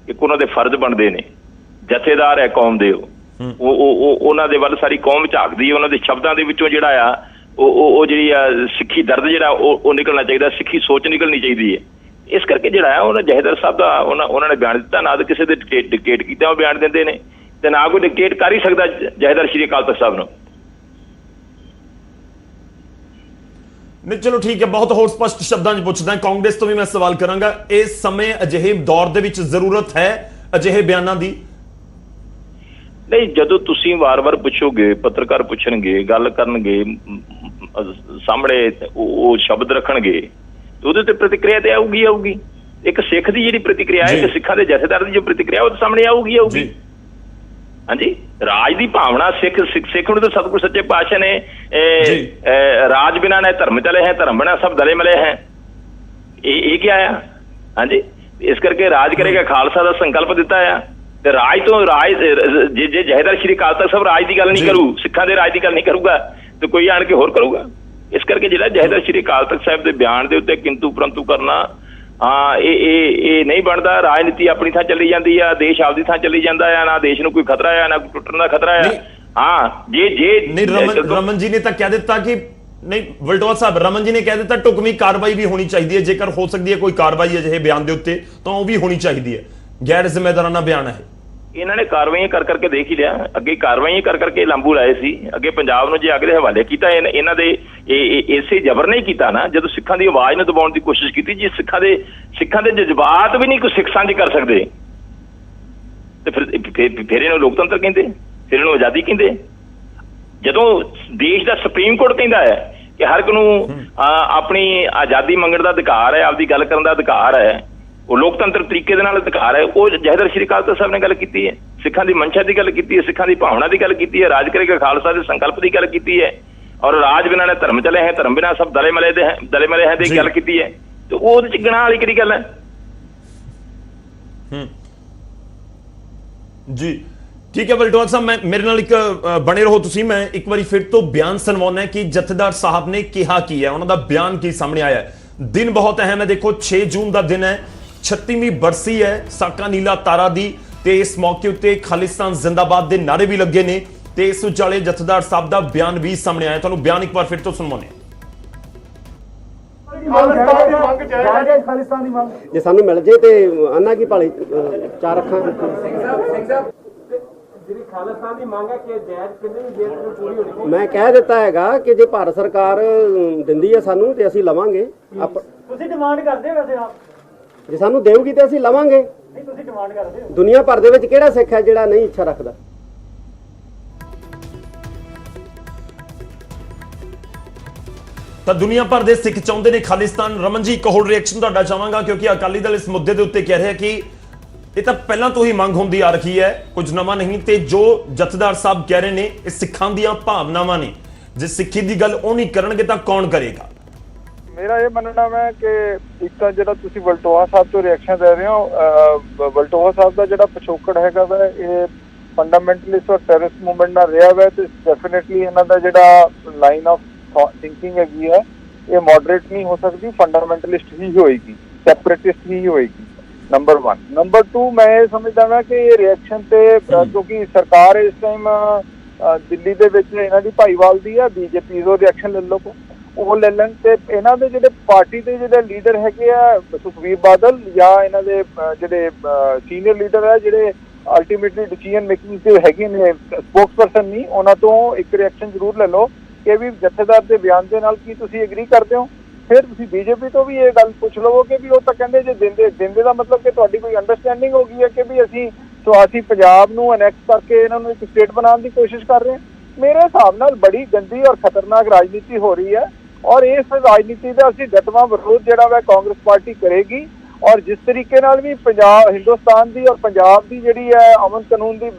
ਇੱਕ ਉਹਨਾਂ ਦੇ ਫਰਜ਼ ਬਣਦੇ ਨੇ। ਜਥੇਦਾਰ ਹੈ ਕੌਮ ਦੇ, ਉਹ ਉਹਨਾਂ ਦੇ ਵੱਲ ਸਾਰੀ ਕੌਮ ਝਾਕਦੀ ਹੈ। ਉਹਨਾਂ ਦੇ ਸ਼ਬਦਾਂ ਦੇ ਵਿੱਚੋਂ ਜਿਹੜਾ ਆ ਉਹ ਜਿਹੜੀ ਆ ਸਿੱਖੀ ਦਰਦ ਜਿਹੜਾ ਉਹ ਨਿਕਲਣਾ ਚਾਹੀਦਾ, ਸਿੱਖੀ ਸੋਚ ਨਿਕਲਣੀ ਚਾਹੀਦੀ ਹੈ। ਇਸ ਕਰਕੇ ਜਿਹੜਾ ਆ ਉਹਨਾਂ ਜਥੇਦਾਰ ਸਾਹਿਬ ਦਾ ਉਹਨਾਂ ਨੇ ਬਿਆਨ ਦਿੱਤਾ, ਨਾ ਤਾਂ ਕਿਸੇ ਦੇ ਡਿਕਟੇਟ ਕੀਤਾ ਉਹ ਬਿਆਨ ਦਿੰਦੇ ਨੇ ਤੇ ਨਾ ਕੋਈ ਡਿਕਟੇਟ ਕਰ ਹੀ ਸਕਦਾ ਜਥੇਦਾਰ ਸ਼੍ਰੀ ਅਕਾਲ ਤਖਤ ਸਾਹਿਬ ਨੂੰ। ਨਹੀਂ ਚਲੋ ਠੀਕ ਹੈ, ਬਹੁਤ ਹੋਰ ਸਪਸ਼ਟ ਸ਼ਬਦਾਂ 'ਚ ਪੁੱਛਦਾ। ਕਾਂਗਰਸ ਤੋਂ ਵੀ ਮੈਂ ਸਵਾਲ ਕਰਾਂਗਾ, ਇਸ ਸਮੇਂ ਅਜਿਹੇ ਦੌਰ ਦੇ ਵਿੱਚ ਜ਼ਰੂਰਤ ਹੈ ਅਜਿਹੇ ਬਿਆਨਾਂ ਦੀ? ਨਹੀਂ, ਜਦੋਂ ਤੁਸੀਂ ਵਾਰ-ਵਾਰ ਪੁੱਛੋਗੇ, ਪੱਤਰਕਾਰ ਪੁੱਛਣਗੇ, ਗੱਲ ਕਰਨਗੇ, ਸਾਹਮਣੇ ਉਹ ਸ਼ਬਦ ਰੱਖਣਗੇ, ਉਹਦੇ ਤੇ ਪ੍ਰਤੀਕਿਰਿਆ ਤੇ ਆਊਗੀ। ਇੱਕ ਸਿੱਖ ਦੀ ਜਿਹੜੀ ਪ੍ਰਤੀਕਿਰਿਆ ਹੈ, ਇੱਕ ਸਿੱਖਾਂ ਦੇ ਜਥੇਦਾਰ ਦੀ ਜੋ ਪ੍ਰਤੀਕਿਰਿਆ ਉਹ ਸਾਹਮਣੇ ਆਊਗੀ। ਹਾਂਜੀ, ਰਾਜ ਦੀ ਭਾਵਨਾ ਸਿੱਖ ਨੂੰ ਤਾਂ ਸਤਿਗੁਰ ਸੱਚੇ ਪਾਤਸ਼ਾਹ ਨੇ ਰਾਜ ਬਿਨਾਂ ਨਾ ਧਰਮ ਚਲੇ ਹੈ, ਧਰਮ ਬਿਨਾਂ ਸਭ ਦਲੇ ਮਲੇ ਹੈ, ਇਹ ਕੀ ਆਇਆ? ਹਾਂਜੀ, ਇਸ ਕਰਕੇ ਰਾਜ ਕਰੇਗਾ ਖਾਲਸਾ ਦਾ ਸੰਕਲਪ ਦਿੱਤਾ ਆ ਤੇ ਰਾਜ ਜੇ ਜਥੇਦਾਰ ਸ਼੍ਰੀ ਅਕਾਲ ਤਖਤ ਸਾਹਿਬ ਰਾਜ ਦੀ ਗੱਲ ਨਹੀਂ ਕਰੂ, ਸਿੱਖਾਂ ਦੇ ਰਾਜ ਦੀ ਗੱਲ ਨਹੀਂ ਕਰੂਗਾ ਤੇ ਕੋਈ ਆਣ ਕੇ ਹੋਰ ਕਰੂਗਾ। ਇਸ ਕਰਕੇ ਜਿਹੜਾ ਜਥੇਦਾਰ ਸ਼੍ਰੀ ਅਕਾਲ ਤਖਤ ਸਾਹਿਬ ਦੇ ਬਿਆਨ ਦੇ ਉੱਤੇ ਕਿੰਤੂ ਪਰੰਤੂ ਕਰਨਾ, ਇਹ ਨਹੀਂ ਬਣਦਾ। ਰਾਜਨੀਤੀ ਆਪਣੀ ਥਾਂ ਚੱਲੀ ਜਾਂਦੀ ਆ, ਦੇਸ਼ ਆਪਦੀ ਥਾਂ ਚੱਲੀ ਜਾਂਦਾ ਆ, ਨਾ ਦੇਸ਼ ਨੂੰ ਕੋਈ ਖਤਰਾ ਆ, ਨਾ ਕੋਈ ਟੁੱਟਣ ਦਾ ਖਤਰਾ ਆ। ਨਹੀਂ, ਰਮਨ ਜੀ ਨੇ ਤਾਂ ਕਹਿ ਦਿੱਤਾ ਕਿ ਨਹੀਂ, ਵਲਟੋਆ ਸਾਹਿਬ, ਰਮਨ ਜੀ ਨੇ ਕਹਿ ਦਿੱਤਾ ਢੁਕਵੀਂ ਕਾਰਵਾਈ ਵੀ ਹੋਣੀ ਚਾਹੀਦੀ ਹੈ, ਜੇਕਰ ਹੋ ਸਕਦੀ ਹੈ ਕੋਈ ਕਾਰਵਾਈ ਅਜਿਹੇ ਬਿਆਨ ਦੇ ਉੱਤੇ ਤਾਂ ਉਹ ਵੀ ਹੋਣੀ ਚਾਹੀਦੀ ਹੈ। ਗੈਰ ਜ਼ਿੰਮੇਦਾਰਾਨਾ ਬਿਆਨ ਹੈ। ਇਹਨਾਂ ਨੇ ਕਾਰਵਾਈਆਂ ਕਰਕੇ ਦੇਖ ਹੀ ਲਿਆ, ਅੱਗੇ ਕਾਰਵਾਈਆਂ ਕਰਕੇ ਲਾਂਬੂ ਲਾਏ ਸੀ। ਅੱਗੇ ਪੰਜਾਬ ਨੂੰ ਜੇ ਅੱਗ ਦੇ ਹਵਾਲੇ ਕੀਤਾ, ਇਹਨਾਂ ਦੇ ਇਸੇ ਜ਼ਬਰ ਨਹੀਂ ਕੀਤਾ ਨਾ, ਜਦੋਂ ਸਿੱਖਾਂ ਦੀ ਆਵਾਜ਼ ਨੂੰ ਦਬਾਉਣ ਦੀ ਕੋਸ਼ਿਸ਼ ਕੀਤੀ। ਜੇ ਸਿੱਖਾਂ ਦੇ ਜਜ਼ਬਾਤ ਵੀ ਨਹੀਂ ਕੋਈ ਸਿੱਖ ਸਾਂਝ ਕਰ ਸਕਦੇ ਤੇ ਫਿਰ ਇਹਨੂੰ ਲੋਕਤੰਤਰ ਕਹਿੰਦੇ, ਫਿਰ ਇਹਨੂੰ ਆਜ਼ਾਦੀ ਕਹਿੰਦੇ। ਜਦੋਂ ਦੇਸ਼ ਦਾ ਸੁਪਰੀਮ ਕੋਰਟ ਕਹਿੰਦਾ ਹੈ ਕਿ ਹਰ ਇੱਕ ਨੂੰ ਆਪਣੀ ਆਜ਼ਾਦੀ ਮੰਗਣ ਦਾ ਅਧਿਕਾਰ ਹੈ, ਆਪਦੀ ਗੱਲ ਕਰਨ ਦਾ ਅਧਿਕਾਰ ਹੈ, ਉਹ ਲੋਕਤੰਤਰ ਤਰੀਕੇ ਦੇ ਨਾਲ ਅਧਿਕਾਰ ਹੈ, ਉਹ ਜਥੇਦਾਰ ਸ਼੍ਰੀ ਅਕਾਲ ਤਖਤ ਸਾਹਿਬ ਨੇ ਗੱਲ ਕੀਤੀ ਹੈ। ਸਿੱਖਾਂ ਦੀ ਮਨਸ਼ਾ ਦੀ ਗੱਲ ਕੀਤੀ ਹੈ, ਸਿੱਖਾਂ ਦੀ ਭਾਵਨਾ ਦੀ ਗੱਲ ਕੀਤੀ ਹੈ, ਰਾਜ ਕਰੇਗਾ ਖਾਲਸਾ ਦੇ ਸੰਕਲਪ ਦੀ ਗੱਲ ਕੀਤੀ ਹੈ ਔਰ ਰਾਜ ਬਿਨਾਂ ਨੇ ਧਰਮ ਚਲੇ ਹੈ, ਧਰਮ ਬਿਨਾਂ ਸਭ ਦਲੇ ਮਲੇ ਹੈ ਦੀ ਗੱਲ ਕੀਤੀ ਹੈ। ਤੇ ਉਹਦੇ ਚ ਗਨਾਹ ਵਾਲੀ ਕਿਹੜੀ ਗੱਲ ਹੈ? ਜੀ ਠੀਕ ਹੈ ਵਲਟੋਆ ਸਾਹਿਬ, ਮੇਰੇ ਨਾਲ ਇੱਕ ਬਣੇ ਰਹੋ ਤੁਸੀਂ। ਮੈਂ ਇੱਕ ਵਾਰੀ ਫਿਰ ਤੋਂ ਬਿਆਨ ਸੁਣਵਾਉਣਾ ਕਿ ਜਥੇਦਾਰ ਸਾਹਿਬ ਨੇ ਕਿਹਾ ਕੀ ਹੈ, ਉਹਨਾਂ ਦਾ ਬਿਆਨ ਕੀ ਸਾਹਮਣੇ ਆਇਆ ਹੈ। ਦਿਨ ਬਹੁਤ ਅਹਿਮ ਹੈ, ਦੇਖੋ 6 ਜੂਨ ਦਾ ਦਿਨ ਹੈ, 36ਵੀਂ ਬਰਸੀ ਹੈ ਸਾਕਾ ਨੀਲਾ ਤਾਰਾ ਦੀ ਤੇ ਇਸ ਮੌਕੇ ਉੱਤੇ ਖਾਲਿਸਤਾਨ ਜ਼ਿੰਦਾਬਾਦ ਦੇ ਨਾਰੇ ਵੀ ਲੱਗੇ ਨੇ ਤੇ ਇਸ ਵਿਚਾਲੇ ਜਥੇਦਾਰ ਸਾਹਿਬ ਦਾ ਬਿਆਨ ਵੀ ਸਾਹਮਣੇ ਆਇਆ। ਤੁਹਾਨੂੰ ਬਿਆਨ ਇੱਕ ਵਾਰ ਫਿਰ ਤੋਂ ਸੁਣਵਾਉਂਦੇ ਹਾਂ। ਜੇ ਸਾਨੂੰ ਮਿਲ ਜੇ ਤੇ ਆਨਾ ਕੀ ਭਾਲੀ ਚਾਰ ਅੱਖਾਂ। ਜਿਹੜੀ ਖਾਲਿਸਤਾਨ ਦੀ ਮੰਗ ਹੈ ਕਿ ਜਾਇਜ਼ ਕਿੰਨੀ ਦੇਰ ਤੱਕ ਪੂਰੀ ਹੋਣੀ? ਮੈਂ ਕਹਿ ਦਿੱਤਾ ਹੈਗਾ ਕਿ ਜੇ ਭਾਰਤ ਸਰਕਾਰ ਦਿੰਦੀ ਹੈ ਸਾਨੂੰ ਤੇ ਅਸੀਂ ਲਵਾਂਗੇ। ਤੁਸੀਂ ਡਿਮਾਂਡ ਕਰਦੇ ਹੋ ਵੈਸੇ ਆਪ? ਜੇ ਸਾਨੂੰ ਦੇਊਗੀ ਤੇ ਅਸੀਂ ਲਵਾਂਗੇ। ਨਹੀਂ, ਤੁਸੀਂ ਡਿਮਾਂਡ ਕਰਦੇ ਹੋ? ਦੁਨੀਆ ਭਰ ਦੇ ਵਿੱਚ ਕਿਹੜਾ ਸਿੱਖ ਹੈ ਜਿਹੜਾ ਨਹੀਂ ਇੱਛਾ ਰੱਖਦਾ? ਤਾਂ ਦੁਨੀਆ ਭਰ ਦੇ ਸਿੱਖ ਚਾਹੁੰਦੇ ਨੇ ਖਾਲਿਸਤਾਨ। ਰਮਨ ਜੀ, ਇੱਕ ਹੋਰ ਰਿਐਕਸ਼ਨ ਤੁਹਾਡਾ ਚਾਹਾਂਗਾ, ਕਿਉਂਕਿ ਅਕਾਲੀ ਦਲ ਇਸ ਮੁੱਦੇ ਦੇ ਉੱਤੇ ਕਹਿ ਰਿਹਾ ਕਿ ਇਹ ਤਾਂ ਪਹਿਲਾਂ ਤੋਂ ਹੀ ਮੰਗ ਹੁੰਦੀ ਆ ਰਹੀ ਹੈ, ਕੁਝ ਨਵਾਂ ਨਹੀਂ, ਤੇ ਜੋ ਜਥੇਦਾਰ ਸਾਹਿਬ ਕਹਿ ਰਹੇ ਨੇ ਇਹ ਸਿੱਖਾਂ ਦੀਆਂ ਭਾਵਨਾਵਾਂ ਨੇ। ਜੇ ਸਿੱਖੀ ਦੀ ਗੱਲ ਉਹ ਨਹੀਂ ਕਰਨਗੇ ਤਾਂ ਕੌਣ ਕਰੇਗਾ? ਮੇਰਾ ਇਹ ਮੰਨਣਾ ਹੈ ਕਿ ਇੱਕ ਤਾਂ ਜਿਹੜਾ ਤੁਸੀਂ ਵਲਟੋਆ ਸਾਹਿਬ ਤੋਂ ਰਿਐਕਸ਼ਨ ਦੇ ਰਹੇ ਹੋ, ਵਲਟੋਆ ਸਾਹਿਬ ਦਾ ਜਿਹੜਾ ਪਿਛੋਕੜ ਹੈਗਾ ਵਾ ਇਹ ਫੰਡਾਮੈਂਟਲਿਸਟ ਔਰ ਟੈਰਰਿਸਟ ਮੂਵਮੈਂਟ ਨਾਲ ਰਿਹਾ ਵਾ, ਤੇ ਡੈਫੀਨਿਟਲੀ ਇਹਨਾਂ ਦਾ ਜਿਹੜਾ ਲਾਈਨ ਆਫ ਥਿੰਕਿੰਗ ਹੈਗੀ ਹੈ ਇਹ ਮੋਡਰੇਟ ਨਹੀਂ ਹੋ ਸਕਦੀ, ਫੰਡਾਮੈਂਟਲਿਸਟ ਹੀ ਹੋਏਗੀ, ਸੈਪਰੇਟਿਸਟ ਹੀ ਹੋਏਗੀ। ਨੰਬਰ 1। ਨੰਬਰ 2, ਮੈਂ ਇਹ ਸਮਝਦਾ ਹਾਂ ਕਿ ਇਹ ਰਿਐਕਸ਼ਨ ਤੇ ਕਿਉਂਕਿ ਸਰਕਾਰ ਇਸ ਟਾਈਮ ਦਿੱਲੀ ਦੇ ਵਿੱਚ ਇਹਨਾਂ ਦੀ ਭਾਈਵਾਲ ਦੀ ਆ, ਬੀਜੇਪੀ ਉਹ ਰਿਐਕਸ਼ਨ ਲੈ ਲਓ, ਉਹ ਲੈ ਲੈਣ ਤੇ ਇਹਨਾਂ ਦੇ ਜਿਹੜੇ ਪਾਰਟੀ ਦੇ ਜਿਹੜੇ ਲੀਡਰ ਹੈਗੇ ਆ ਸੁਖਬੀਰ ਬਾਦਲ ਜਾਂ ਇਹਨਾਂ ਦੇ ਜਿਹੜੇ ਸੀਨੀਅਰ ਲੀਡਰ ਹੈ ਜਿਹੜੇ ਅਲਟੀਮੇਟਲੀ ਡਿਸੀਜਨ ਮੇਕਿੰਗ ਤੇ ਹੈਗੇ ਨੇ, ਸਪੋਕਸਪਰਸਨ ਨਹੀਂ, ਉਹਨਾਂ ਤੋਂ ਇੱਕ ਰਿਐਕਸ਼ਨ ਜ਼ਰੂਰ ਲੈ ਲਓ ਕਿ ਵੀ ਜਥੇਦਾਰ ਦੇ ਬਿਆਨ ਦੇ ਨਾਲ ਕੀ ਤੁਸੀਂ ਐਗਰੀ ਕਰਦੇ ਹੋ। ਫਿਰ ਤੁਸੀਂ ਬੀਜੇਪੀ ਤੋਂ ਵੀ ਇਹ ਗੱਲ ਪੁੱਛ ਲਵੋਗੇ ਵੀ ਉਹ ਤਾਂ ਕਹਿੰਦੇ ਜੇ ਦਿੰਦੇ ਦਾ ਮਤਲਬ ਕਿ ਤੁਹਾਡੀ ਕੋਈ ਅੰਡਰਸਟੈਂਡਿੰਗ ਹੋ ਗਈ ਹੈ ਕਿ ਵੀ ਅਸੀਂ ਪੰਜਾਬ ਨੂੰ ਅਨੈਕਸ ਕਰਕੇ ਇਹਨਾਂ ਨੂੰ ਇੱਕ ਸਟੇਟ ਬਣਾਉਣ ਦੀ ਕੋਸ਼ਿਸ਼ ਕਰ ਰਹੇ ਹਾਂ। ਮੇਰੇ ਹਿਸਾਬ ਨਾਲ ਬੜੀ ਗੰਦੀ ਔਰ ਖਤਰਨਾਕ ਰਾਜਨੀਤੀ ਹੋ ਰਹੀ ਹੈ ਔਰ ਇਸ ਰਾਜਨੀਤੀ ਦਾ ਅਸੀਂ ਡਟਵਾਂ ਵਿਰੋਧ ਜਿਹੜਾ ਵਾ ਕਾਂਗਰਸ ਪਾਰਟੀ ਕਰੇਗੀ। ਔਰ ਜਿਸ ਤਰੀਕੇ ਨਾਲ ਵੀ ਪੰਜਾਬ ਹਿੰਦੁਸਤਾਨ ਦੀ ਔਰ ਪੰਜਾਬ ਦੀ ਜਿਹੜੀ ਹੈ ਅਮਨ ਕਾਨੂੰਨ ਦੀ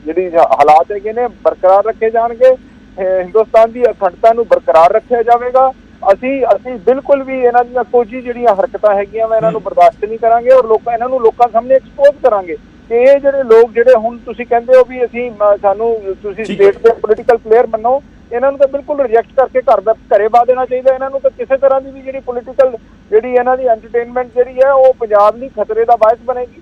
ਜਿਹੜੀ ਹਾਲਾਤ ਹੈਗੇ ਨੇ ਬਰਕਰਾਰ ਰੱਖੇ ਜਾਣਗੇ, ਹਿੰਦੁਸਤਾਨ ਦੀ ਅਖੰਡਤਾ ਨੂੰ ਬਰਕਰਾਰ ਰੱਖਿਆ ਜਾਵੇਗਾ। ਅਸੀਂ ਬਿਲਕੁਲ ਵੀ ਇਹਨਾਂ ਦੀਆਂ ਕੋਝੀ ਜਿਹੜੀਆਂ ਹਰਕਤਾਂ ਹੈਗੀਆਂ ਵਾ ਇਹਨਾਂ ਨੂੰ ਬਰਦਾਸ਼ਤ ਨਹੀਂ ਕਰਾਂਗੇ ਔਰ ਇਹਨਾਂ ਨੂੰ ਲੋਕਾਂ ਸਾਹਮਣੇ ਐਕਸਪੋਜ਼ ਕਰਾਂਗੇ ਕਿ ਇਹ ਜਿਹੜੇ ਲੋਕ ਜਿਹੜੇ ਹੁਣ ਤੁਸੀਂ ਕਹਿੰਦੇ ਹੋ ਵੀ ਅਸੀਂ ਸਾਨੂੰ ਤੁਸੀਂ ਸਟੇਟ ਦੇ ਪੋਲੀਟੀਕਲ ਪਲੇਅਰ ਮੰਨੋ, ਇਹਨਾਂ ਨੂੰ ਤਾਂ ਬਿਲਕੁਲ ਰਿਜੈਕਟ ਕਰਕੇ ਘਰੇ ਪਾ ਦੇਣਾ ਚਾਹੀਦਾ। ਇਹਨਾਂ ਨੂੰ ਤਾਂ ਕਿਸੇ ਤਰ੍ਹਾਂ ਦੀ ਵੀ ਜਿਹੜੀ ਪੋਲੀਟੀਕਲ ਜਿਹੜੀ ਇਹਨਾਂ ਦੀ ਐਂਟਰਟੇਨਮੈਂਟ ਜਿਹੜੀ ਹੈ ਉਹ ਪੰਜਾਬ ਲਈ ਖਤਰੇ ਦਾ ਬਾਇਸ ਬਣੇਗੀ।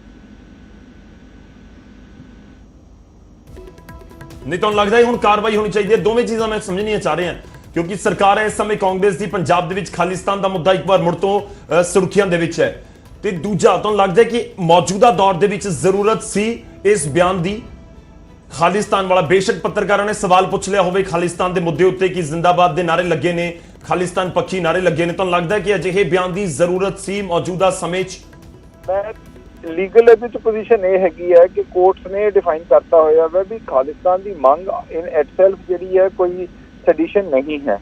ਨਹੀਂ ਤੁਹਾਨੂੰ ਲੱਗਦਾ ਹੈ ਹੁਣ ਕਾਰਵਾਈ ਹੋਣੀ ਚਾਹੀਦੀ ਹੈ? ਦੋਵੇਂ ਚੀਜ਼ਾਂ ਮੈਂ ਸਮਝਣੀਆਂ ਚਾਹ ਰਿਹਾ ਕਿਉਂਕਿ ਸਰਕਾਰ ਹੈ ਇਸ ਸਮੇਂ ਕਾਂਗਰਸ ਦੀ ਪੰਜਾਬ ਦੇ ਵਿੱਚ ਖਾਲਿਸਤਾਨ ਦਾ ਮੁੱਦਾ ਇੱਕ ਵਾਰ ਮੁੜ ਤੋਂ ਸੁਰਖੀਆਂ ਦੇ ਵਿੱਚ ਹੈ, ਤੇ ਦੂਜਾ ਤੁਹਾਨੂੰ ਲੱਗਦਾ ਹੈ ਕਿ ਮੌਜੂਦਾ ਦੌਰ ਦੇ ਵਿੱਚ ਜ਼ਰੂਰਤ ਸੀ ਇਸ ਬਿਆਨ ਦੀ? ਖਾਲਿਸਤਾਨ ਵਾਲਾ ਬੇਸ਼ੱਕ ਪੱਤਰਕਾਰਾਂ ਨੇ ਸਵਾਲ ਪੁੱਛ ਲਿਆ ਹੋਵੇ ਖਾਲਿਸਤਾਨ ਦੇ ਮੁੱਦੇ ਉੱਤੇ ਕਿ ਜ਼ਿੰਦਾਬਾਦ ਦੇ ਨਾਰੇ ਲੱਗੇ ਨੇ, ਖਾਲਿਸਤਾਨ ਪੱਖੀ ਨਾਰੇ ਲੱਗੇ ਨੇ, ਤੁਹਾਨੂੰ ਲੱਗਦਾ ਹੈ ਕਿ ਅਜਿਹੇ ਬਿਆਨ ਦੀ ਜ਼ਰੂਰਤ ਸੀ ਮੌਜੂਦਾ ਸਮੇਂ 'ਚ? ਮੈਂ ਲੀਗਲ ਇਹਦੇ ਵਿੱਚ ਪੋਜੀਸ਼ਨ ਇਹ ਹੈਗੀ ਹੈ ਕਿ ਕੋਰਟਸ ਨੇ ਡਿਫਾਈਨ ਕਰਤਾ ਹੋਇਆ ਹੈ ਵੀ ਖਾਲਿਸਤਾਨ ਦੀ ਮੰਗ ਇਨ ਇਟਸੈਲਫ ਜਿਹੜੀ ਹੈ ਕੋਈ ਸੈਡੀਸ਼ਨ ਨਹੀਂ ਹੈ,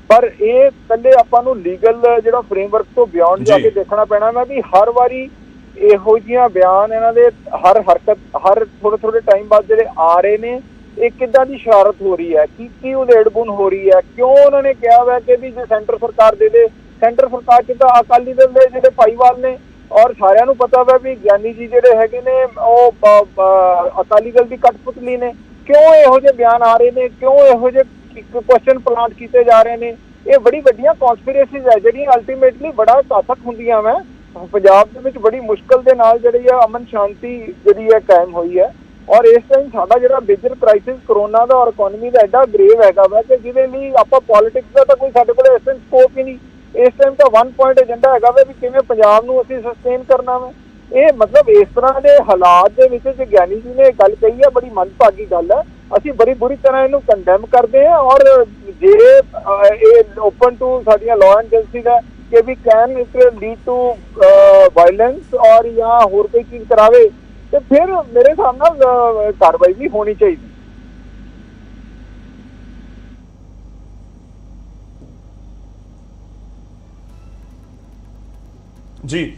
ਪਰ ਇਹ ਪਹਿਲੇ ਆਪਾਂ ਨੂੰ ਲੀਗਲ ਜਿਹੜਾ ਫਰੇਮਵਰਕ ਤੋਂ ਬਿਯੋਂਡ ਜਾ ਕੇ ਦੇਖਣਾ ਪੈਣਾ ਹੈ ਵੀ ਹਰ ਵਾਰੀ ਇਹੋ ਜਿਹੀਆਂ ਬਿਆਨ ਇਹਨਾਂ ਦੇ ਹਰ ਹਰਕਤ ਹਰ ਥੋੜੇ ਟਾਈਮ ਬਾਅਦ ਜਿਹੜੇ ਆ ਰਹੇ ਨੇ, ਇਹ ਕਿੱਦਾਂ ਦੀ ਸ਼ਰਾਰਤ ਹੋ ਰਹੀ ਹੈ, ਕੀ ਉਧੇੜਬੁਣ ਹੋ ਰਹੀ ਹੈ, ਕਿਉਂ ਉਹਨਾਂ ਨੇ ਕਿਹਾ ਹੋਇਆ ਕਿ ਵੀ ਜੇ ਸੈਂਟਰ ਸਰਕਾਰ ਦੇ ਸੈਂਟਰ ਸਰਕਾਰ ਕਿੱਦਾਂ ਅਕਾਲੀ ਦਲ ਦੇ ਜਿਹੜੇ ਭਾਈਵਾਲ ਨੇ ਔਰ ਸਾਰਿਆਂ ਨੂੰ ਪਤਾ ਵਾ ਵੀ ਗਿਆਨੀ ਜੀ ਜਿਹੜੇ ਹੈਗੇ ਨੇ ਉਹ ਅਕਾਲੀ ਦਲ ਦੀ ਕਠਪੁਤਲੀ ਨੇ, ਕਿਉਂ ਇਹੋ ਜਿਹੇ ਬਿਆਨ ਆ ਰਹੇ ਨੇ, ਕਿਉਂ ਇਹੋ ਜਿਹੇ ਕੁਐਸਚਨ ਪਲਾਂਟ ਕੀਤੇ ਜਾ ਰਹੇ ਨੇ? ਇਹ ਬੜੀ ਵੱਡੀਆਂ ਕਨਸਪੀਰੇਸੀਜ਼ ਹੈ ਜਿਹੜੀਆਂ ਅਲਟੀਮੇਟਲੀ ਬੜਾ ਘਾਤਕ ਹੁੰਦੀਆਂ ਵਾ। ਪੰਜਾਬ ਦੇ ਵਿੱਚ ਬੜੀ ਮੁਸ਼ਕਲ ਦੇ ਨਾਲ ਜਿਹੜੀ ਹੈ ਅਮਨ ਸ਼ਾਂਤੀ ਜਿਹੜੀ ਹੈ ਕਾਇਮ ਹੋਈ ਹੈ ਔਰ ਇਸ ਟਾਈਮ ਸਾਡਾ ਜਿਹੜਾ ਮੇਜਰ ਕ੍ਰਾਈਸਿਸ ਕਰੋਨਾ ਦਾ ਔਰ ਇਕਨੋਮੀ ਦਾ ਐਡਾ ਗ੍ਰੇਵ ਹੈਗਾ ਵਾ ਕਿ ਜਿਹਦੇ ਲਈ ਆਪਾਂ ਪੋਲਿਟਿਕਸ ਦਾ ਤਾਂ ਕੋਈ ਸਾਡੇ ਕੋਲ ਐਸਾ ਸਕੋਪ ਹੀ ਨਹੀਂ। ਇਸ ਟਾਈਮ ਤਾਂ 1 ਪੁਆਇੰਟ ਏਜੰਡਾ ਹੈਗਾ ਵਾ ਵੀ ਕਿਵੇਂ ਪੰਜਾਬ ਨੂੰ ਅਸੀਂ ਸਸਟੇਨ ਕਰਨਾ ਵਾ। ਇਹ ਮਤਲਬ ਇਸ ਤਰ੍ਹਾਂ ਦੇ ਹਾਲਾਤ ਦੇ ਵਿੱਚ ਜੇ ਗਿਆਨੀ ਜੀ ਨੇ ਗੱਲ ਕਹੀ ਹੈ ਬੜੀ ਮੰਦਭਾਗੀ ਗੱਲ ਹੈ, ਅਸੀਂ ਬੜੀ ਬੁਰੀ ਤਰ੍ਹਾਂ ਇਹਨੂੰ ਕੰਡੈਮ ਕਰਦੇ ਹਾਂ ਔਰ ਜੇ ਇਹ ਓਪਨ ਟੂ ਸਾਡੀਆਂ ਲਾਅ ਐਂਡ ਏਜੰਸੀ ਦਾ ਕਿ ਵੀ can it lead to violence ਔਰ ਜਾਂ ਹੋਰ ਕੋਈ ਚੀਜ਼ ਕਰਾਵੇ ਤੇ ਫਿਰ ਮੇਰੇ ਹਿਸਾਬ ਨਾਲ ਕਾਰਵਾਈ ਵੀ ਹੋਣੀ ਚਾਹੀਦੀ। ਜੀ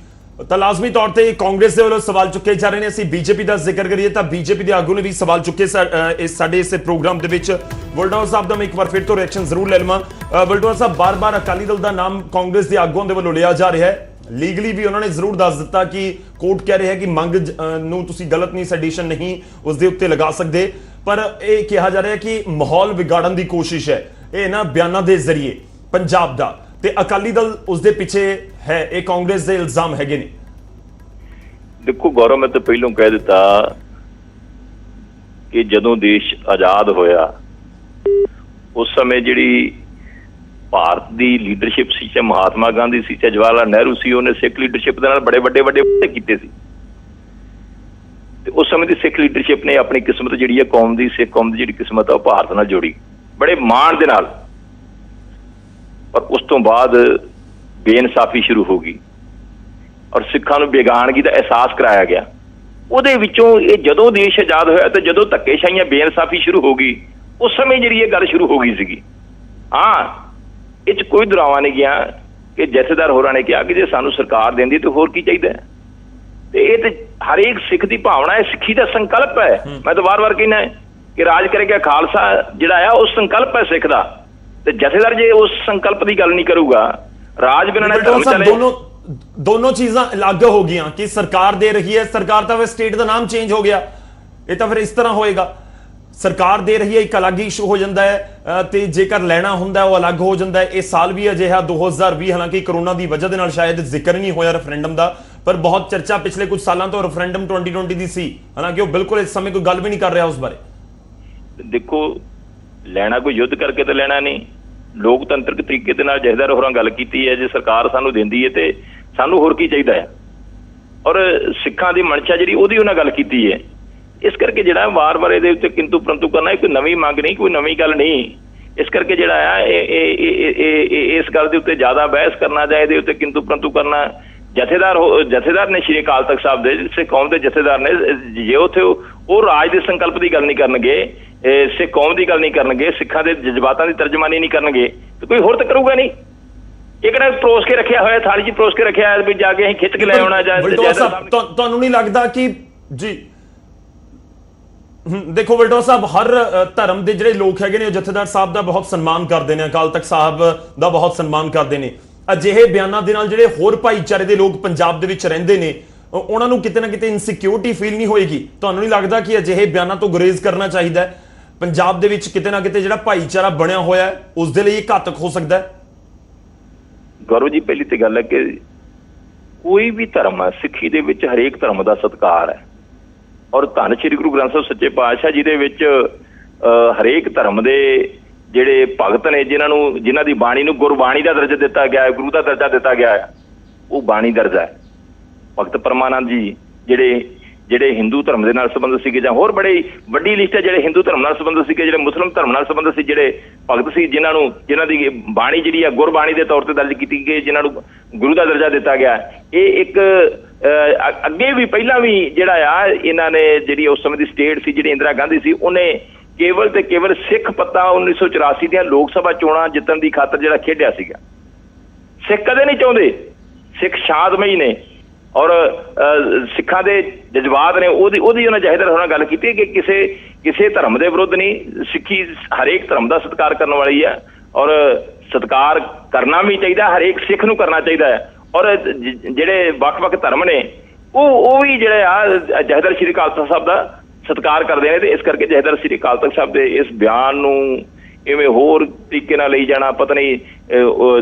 ਤਾਂ ਲਾਜ਼ਮੀ ਤੌਰ ਤੇ ਕਾਂਗਰਸ ਦੇ ਵੱਲੋਂ ਸਵਾਲ ਚੁੱਕੇ ਜਾ ਰਹੇ ਨੇ। ਅਸੀਂ ਬੀਜੇਪੀ ਦਾ ਜ਼ਿਕਰ ਕਰੀਏ ਤਾਂ ਬੀਜੇਪੀ ਦੇ ਆਗੂ ਨੇ ਵੀ ਸਵਾਲ ਚੁੱਕੇ ਸਾਡੇ ਇਸ ਪ੍ਰੋਗਰਾਮ ਦੇ ਵਿੱਚ। ਵਲਟੋਆ ਸਾਹਿਬ ਦਾ ਮੈਂ ਇੱਕ ਵਾਰ ਫਿਰ ਤੋਂ ਰਿਐਕਸ਼ਨ ਜ਼ਰੂਰ ਲੈ ਲਵਾਂ। ਵਲਟੋਆ ਸਾਹਿਬ, ਬਾਰ-ਬਾਰ ਅਕਾਲੀ ਦਲ ਦਾ ਨਾਮ ਕਾਂਗਰਸ ਦੇ ਆਗੂਆਂ ਦੇ ਵੱਲੋਂ ਲਿਆ ਜਾ ਰਿਹਾ ਹੈ। ਲੀਗਲੀ ਵੀ ਉਹਨਾਂ ਨੇ ਜ਼ਰੂਰ ਦੱਸ ਦਿੱਤਾ ਕਿ ਕੋਰਟ ਕਹਿ ਰਿਹਾ ਹੈ ਕਿ ਮੰਗ ਨੂੰ ਤੁਸੀਂ ਗਲਤ ਨਹੀਂ, ਸੈਡੀਸ਼ਨ ਨਹੀਂ ਉਸ ਦੇ ਉੱਤੇ ਲਗਾ ਸਕਦੇ, ਪਰ ਇਹ ਕਿਹਾ ਜਾ ਰਿਹਾ ਹੈ ਕਿ ਮਾਹੌਲ ਵਿਗਾੜਨ ਦੀ ਕੋਸ਼ਿਸ਼ ਹੈ ਇਹ ਇਹਨਾਂ ਬਿਆਨਾਂ ਦੇ ਜ਼ਰੀਏ ਪੰਜਾਬ ਦਾ, ਤੇ ਅਕਾਲੀ ਦਲ ਉਸ ਦੇ ਪਿੱਛੇ ਹੈ, ਇਹ ਕਾਂਗਰਸ ਦੇ ਇਲਜ਼ਾਮ ਹੈਗੇ ਨੇ। ਦੇਖੋ ਗੌਰਵ, ਮੈਂ ਤਾਂ ਪਹਿਲਾਂ ਕਹਿ ਦਿੱਤਾ ਕਿ ਜਦੋਂ ਦੇਸ਼ ਆਜ਼ਾਦ ਹੋਇਆ ਉਸ ਸਮੇਂ ਜਿਹੜੀ ਭਾਰਤ ਦੀ ਲੀਡਰਸ਼ਿਪ ਸੀ, ਚਾਹੇ ਮਹਾਤਮਾ ਗਾਂਧੀ ਸੀ, ਚਾਹੇ ਜਵਾਹਰ ਲਾਲ ਨਹਿਰੂ ਸੀ, ਉਹਨੇ ਸਿੱਖ ਲੀਡਰਸ਼ਿਪ ਦੇ ਨਾਲ ਬੜੇ ਵੱਡੇ ਵਾਅਦੇ ਕੀਤੇ ਸੀ ਤੇ ਉਸ ਸਮੇਂ ਦੀ ਸਿੱਖ ਲੀਡਰਸ਼ਿਪ ਨੇ ਆਪਣੀ ਕਿਸਮਤ ਜਿਹੜੀ ਹੈ ਕੌਮ ਦੀ, ਸਿੱਖ ਕੌਮ ਦੀ ਜਿਹੜੀ ਕਿਸਮਤ ਆ ਉਹ ਭਾਰਤ ਨਾਲ ਜੋੜੀ ਬੜੇ ਮਾਣ ਦੇ ਨਾਲ। ਪਰ ਉਸ ਤੋਂ ਬਾਅਦ ਬੇਇਨਸਾਫੀ ਸ਼ੁਰੂ ਹੋ ਗਈ ਔਰ ਸਿੱਖਾਂ ਨੂੰ ਬੇਗਾਨਗੀ ਦਾ ਅਹਿਸਾਸ ਕਰਾਇਆ ਗਿਆ। ਉਹਦੇ ਵਿੱਚੋਂ ਇਹ ਜਦੋਂ ਦੇਸ਼ ਆਜ਼ਾਦ ਹੋਇਆ ਤੇ ਜਦੋਂ ਧੱਕੇਸ਼ਾਹੀਆਂ ਬੇਇਨਸਾਫੀ ਸ਼ੁਰੂ ਹੋ ਗਈ ਉਸ ਸਮੇਂ ਜਿਹੜੀ ਇਹ ਗੱਲ ਸ਼ੁਰੂ ਹੋ ਗਈ ਸੀਗੀ। ਹਾਂ, ਇਹ 'ਚ ਕੋਈ ਦੁਰਾਵਾ ਨਹੀਂ ਗਿਆ ਕਿ ਜਥੇਦਾਰ ਹੋਰਾਂ ਨੇ ਕਿਹਾ ਕਿ ਜੇ ਸਾਨੂੰ ਸਰਕਾਰ ਦਿੰਦੀ ਤੇ ਹੋਰ ਕੀ ਚਾਹੀਦਾ ਹੈ, ਤੇ ਇਹ ਤੇ ਹਰੇਕ ਸਿੱਖ ਦੀ ਭਾਵਨਾ ਹੈ, ਸਿੱਖੀ ਦਾ ਸੰਕਲਪ ਹੈ। ਮੈਂ ਤਾਂ ਵਾਰ-ਵਾਰ ਕਹਿੰਦਾ ਕਿ ਰਾਜ ਕਰੇਗਾ ਖਾਲਸਾ ਜਿਹੜਾ ਆ ਉਹ ਸੰਕਲਪ ਹੈ ਸਿੱਖ ਦਾ, ਤੇ ਜਥੇਦਾਰ ਜੇ ਉਸ ਸੰਕਲਪ ਦੀ ਗੱਲ ਨਹੀਂ ਕਰੂਗਾ ਰਾਜ ਬਿਨਾਂ ਧਰਮ ਚੱਲੇ। ਦੋਨੋਂ ਚੀਜ਼ਾਂ ਅਲੱਗ ਹੋ ਗਈਆਂ ਕਿ ਸਰਕਾਰ ਦੇ ਰਹੀ ਹੈ, ਸਰਕਾਰ ਤਾਂ ਫਿਰ ਸਟੇਟ ਦਾ ਨਾਮ ਚੇਂਜ ਹੋ ਗਿਆ, ਇਹ ਤਾਂ ਫਿਰ ਇਸ ਤਰ੍ਹਾਂ ਹੋਏਗਾ। ਸਰਕਾਰ ਦੇ ਰਹੀ ਹੈ ਇੱਕ ਅਲੱਗ ਇਸ਼ੂ ਹੋ ਜਾਂਦਾ ਹੈ ਤੇ ਜੇਕਰ ਲੈਣਾ ਹੁੰਦਾ ਉਹ ਅਲੱਗ ਹੋ ਜਾਂਦਾ ਹੈ। ਇਹ ਸਾਲ ਵੀ ਅਜਿਹਾ 2020, ਹਾਲਾਂਕਿ ਕਰੋਨਾ ਦੀ ਵਜ੍ਹਾ ਦੇ ਨਾਲ ਸ਼ਾਇਦ ਜ਼ਿਕਰ ਨਹੀਂ ਹੋਇਆ ਰੈਫਰੈਂਡਮ ਦਾ, ਪਰ ਬਹੁਤ ਚਰਚਾ ਪਿਛਲੇ ਕੁਝ ਸਾਲਾਂ ਤੋਂ ਰੈਫਰੈਂਡਮ 2020 ਦੀ ਸੀ, ਹਾਲਾਂਕਿ ਉਹ ਬਿਲਕੁਲ ਇਸ ਸਮੇਂ ਕੋਈ ਗੱਲ ਵੀ ਨਹੀਂ ਕਰ ਰਿਹਾ ਉਸ ਬਾਰੇ। ਦੇਖੋ, ਲੈਣਾ ਕੋਈ ਯੁੱਧ ਕਰਕੇ ਤਾਂ ਲੈਣਾ ਨਹੀਂ, ਲੋਕਤੰਤਰਿਕ ਤਰੀਕੇ ਦੇ ਨਾਲ ਜਥੇਦਾਰ ਹੋਰਾਂ ਗੱਲ ਕੀਤੀ ਹੈ। ਜੇ ਸਰਕਾਰ ਸਾਨੂੰ ਦਿੰਦੀ ਹੈ ਤੇ ਸਾਨੂੰ ਹੋਰ ਕੀ ਚਾਹੀਦਾ ਹੈ, ਔਰ ਸਿੱਖਾਂ ਦੀ ਮਨਸ਼ਾ ਜਿਹੜੀ ਉਹਦੀ ਉਹਨਾਂ ਗੱਲ ਕੀਤੀ ਹੈ। ਇਸ ਕਰਕੇ ਜਿਹੜਾ ਵਾਰ-ਵਾਰ ਇਹਦੇ ਉੱਤੇ ਕਿੰਤੂ ਪਰੰਤੂ ਕਰਨਾ, ਇਹ ਕੋਈ ਨਵੀਂ ਮੰਗ ਨਹੀਂ, ਕੋਈ ਨਵੀਂ ਗੱਲ ਨਹੀਂ। ਇਸ ਕਰਕੇ ਜਿਹੜਾ ਆ ਇਸ ਗੱਲ ਦੇ ਉੱਤੇ ਜ਼ਿਆਦਾ ਬਹਿਸ ਕਰਨਾ ਜਾਂ ਇਹਦੇ ਉੱਤੇ ਕਿੰਤੂ ਪਰੰਤੂ ਕਰਨਾ, ਜਥੇਦਾਰ ਨੇ ਸ਼੍ਰੀ ਅਕਾਲ ਤਖਤ ਸਾਹਿਬ ਦੇ ਸਿੱਖ ਕੌਮ ਦੇ ਜਥੇਦਾਰ ਨੇ, ਜੇ ਉੱਥੇ ਉਹ ਰਾਜ ਦੇ ਸੰਕਲਪ ਦੀ ਗੱਲ ਨਹੀਂ ਕਰਨਗੇ, ਸਿੱਖ ਕੌਮ ਦੀ ਗੱਲ ਨਹੀਂ ਕਰਨਗੇ, ਸਿੱਖਾਂ ਦੇ ਜਜ਼ਬਾਤਾਂ ਦੀ ਤਰਜਮਾਨੀ ਨਹੀਂ ਕਰਨਗੇ ਤੇ ਕੋਈ ਹੋਰ ਤਾਂ ਕਰੂਗਾ ਨਹੀਂ। ਇਹ ਕਿਹੜਾ ਪਰੋਸ ਕੇ ਰੱਖਿਆ ਹੋਇਆ, ਥਾਲੀ 'ਚ ਪਰੋਸ ਕੇ ਰੱਖਿਆ ਵੀ ਜਾ ਕੇ ਅਸੀਂ ਖਿੱਚ ਕੇ ਲੈ ਆਉਣਾ ਜਾਂ ਤੁਹਾਨੂੰ ਨਹੀਂ ਲੱਗਦਾ ਕਿ ਜੀ ਦੇਖੋ ਵਲਟੋਆ ਸਾਹਿਬ, ਹਰ ਧਰਮ ਦੇ ਜਿਹੜੇ ਲੋਕ ਹੈਗੇ ਨੇ ਉਹ ਜਥੇਦਾਰ ਸਾਹਿਬ ਦਾ ਬਹੁਤ ਸਨਮਾਨ ਕਰਦੇ ਨੇ, ਅਕਾਲ ਤਖਤ ਸਾਹਿਬ ਦਾ ਬਹੁਤ ਸਨਮਾਨ ਕਰਦੇ ਨੇ। ਅਜਿਹੇ ਬਿਆਨਾਂ ਦੇ ਨਾਲ ਜਿਹੜੇ ਹੋਰ ਭਾਈਚਾਰੇ ਦੇ ਲੋਕ ਪੰਜਾਬ ਦੇ ਵਿੱਚ ਰਹਿੰਦੇ ਨੇ ਉਹਨਾਂ ਨੂੰ ਕਿਤੇ ਨਾ ਕਿਤੇ ਇਨਸਿਕਿਉਰਿਟੀ ਫੀਲ ਨਹੀਂ ਹੋਏਗੀ? ਤੁਹਾਨੂੰ ਨਹੀਂ ਲੱਗਦਾ ਕਿ ਅਜਿਹੇ ਬਿਆਨਾਂ ਤੋਂ ਗੁਰੇਜ਼ ਕਰਨਾ ਚਾਹੀਦਾ ਹੈ? ਪੰਜਾਬ ਦੇ ਵਿੱਚ ਕਿਤੇ ਨਾ ਕਿਤੇ ਜਿਹੜਾ ਭਾਈਚਾਰਾ ਬਣਿਆ ਹੋਇਆ ਹੈ ਉਸ ਦੇ ਲਈ ਇਹ ਘਾਤਕ ਹੋ ਸਕਦਾ ਹੈ। ਗੌਰਵ ਜੀ, ਪਹਿਲੀ ਤੇ ਗੱਲ ਹੈ ਕਿ ਕੋਈ ਵੀ ਧਰਮ ਹੈ, ਸਿੱਖੀ ਦੇ ਵਿੱਚ ਹਰੇਕ ਧਰਮ ਦਾ ਸਤਿਕਾਰ ਹੈ ਔਰ ਧੰਨ ਸ਼੍ਰੀ ਗੁਰੂ ਗ੍ਰੰਥ ਸਾਹਿਬ ਸੱਚੇ ਪਾਤਸ਼ਾਹ ਜੀ ਦੇ ਵਿੱਚ ਹਰੇਕ ਧਰਮ ਦੇ ਜਿਹੜੇ ਭਗਤ ਨੇ ਜਿਨ੍ਹਾਂ ਦੀ ਬਾਣੀ ਨੂੰ ਗੁਰਬਾਣੀ ਦਾ ਦਰਜਾ ਦਿੱਤਾ ਗਿਆ ਹੈ, ਗੁਰੂ ਦਾ ਦਰਜਾ ਦਿੱਤਾ ਗਿਆ ਹੈ, ਉਹ ਬਾਣੀ ਦਰਜਾ ਹੈ। ਭਗਤ ਪਰਮਾਨੰਦ ਜੀ ਜਿਹੜੇ ਹਿੰਦੂ ਧਰਮ ਦੇ ਨਾਲ ਸੰਬੰਧਿਤ ਸੀਗੇ, ਜਾਂ ਹੋਰ ਬੜੀ ਵੱਡੀ ਲਿਸਟ ਹੈ ਜਿਹੜੇ ਹਿੰਦੂ ਧਰਮ ਨਾਲ ਸੰਬੰਧਿਤ ਸੀਗੇ, ਜਿਹੜੇ ਮੁਸਲਿਮ ਧਰਮ ਨਾਲ ਸੰਬੰਧਿਤ ਸੀ, ਜਿਹੜੇ ਭਗਤ ਸੀ ਜਿਨ੍ਹਾਂ ਦੀ ਬਾਣੀ ਜਿਹੜੀ ਆ ਗੁਰਬਾਣੀ ਦੇ ਤੌਰ ਤੇ ਦਰਜ ਕੀਤੀ ਗਈ, ਜਿਨ੍ਹਾਂ ਨੂੰ ਗੁਰੂ ਦਾ ਦਰਜਾ ਦਿੱਤਾ ਗਿਆ। ਇਹ ਇੱਕ ਅੱਗੇ ਵੀ ਪਹਿਲਾਂ ਵੀ ਜਿਹੜਾ ਆ ਇਹਨਾਂ ਨੇ ਜਿਹੜੀ ਉਸ ਸਮੇਂ ਦੀ ਸਟੇਟ ਸੀ, ਜਿਹੜੀ ਇੰਦਰਾ ਗਾਂਧੀ ਸੀ, ਉਹਨੇ ਕੇਵਲ ਤੇ ਕੇਵਲ ਸਿੱਖ ਪੱਤਾ 1984 ਦੀਆਂ ਲੋਕ ਸਭਾ ਚੋਣਾਂ ਜਿੱਤਣ ਦੀ ਖਾਤਰ ਜਿਹੜਾ ਖੇਡਿਆ ਸੀਗਾ। ਸਿੱਖ ਕਦੇ ਨਹੀਂ ਚਾਹੁੰਦੇ, ਸਿੱਖ ਸ਼ਾਂਤਮਈ ਨੇ ਔਰ ਸਿੱਖਾਂ ਦੇ ਜਜ਼ਬਾਤ ਨੇ ਉਹਦੀ ਉਹਨਾਂ ਜਥੇਦਾਰ ਨਾਲ ਗੱਲ ਕੀਤੀ ਕਿ ਕਿਸੇ ਧਰਮ ਦੇ ਵਿਰੁੱਧ ਨਹੀਂ, ਸਿੱਖੀ ਹਰੇਕ ਧਰਮ ਦਾ ਸਤਿਕਾਰ ਕਰਨ ਵਾਲੀ ਹੈ ਔਰ ਸਤਿਕਾਰ ਕਰਨਾ ਵੀ ਚਾਹੀਦਾ, ਹਰੇਕ ਸਿੱਖ ਨੂੰ ਕਰਨਾ ਚਾਹੀਦਾ ਹੈ। ਔਰ ਜਿਹੜੇ ਵੱਖ-ਵੱਖ ਧਰਮ ਨੇ ਉਹ ਵੀ ਜਿਹੜੇ ਆ ਜਥੇਦਾਰ ਸ਼੍ਰੀ ਅਕਾਲ ਤਖਤ ਸਾਹਿਬ ਦਾ ਸਤਿਕਾਰ ਕਰਦੇ ਨੇ, ਤੇ ਇਸ ਕਰਕੇ ਜਥੇਦਾਰ ਸ਼੍ਰੀ ਅਕਾਲ ਤਖਤ ਸਾਹਿਬ ਦੇ ਇਸ ਬਿਆਨ ਨੂੰ ਇਵੇਂ ਹੋਰ ਤਰੀਕੇ ਨਾਲ ਲਈ ਜਾਣਾ, ਪਤਾ ਨਹੀਂ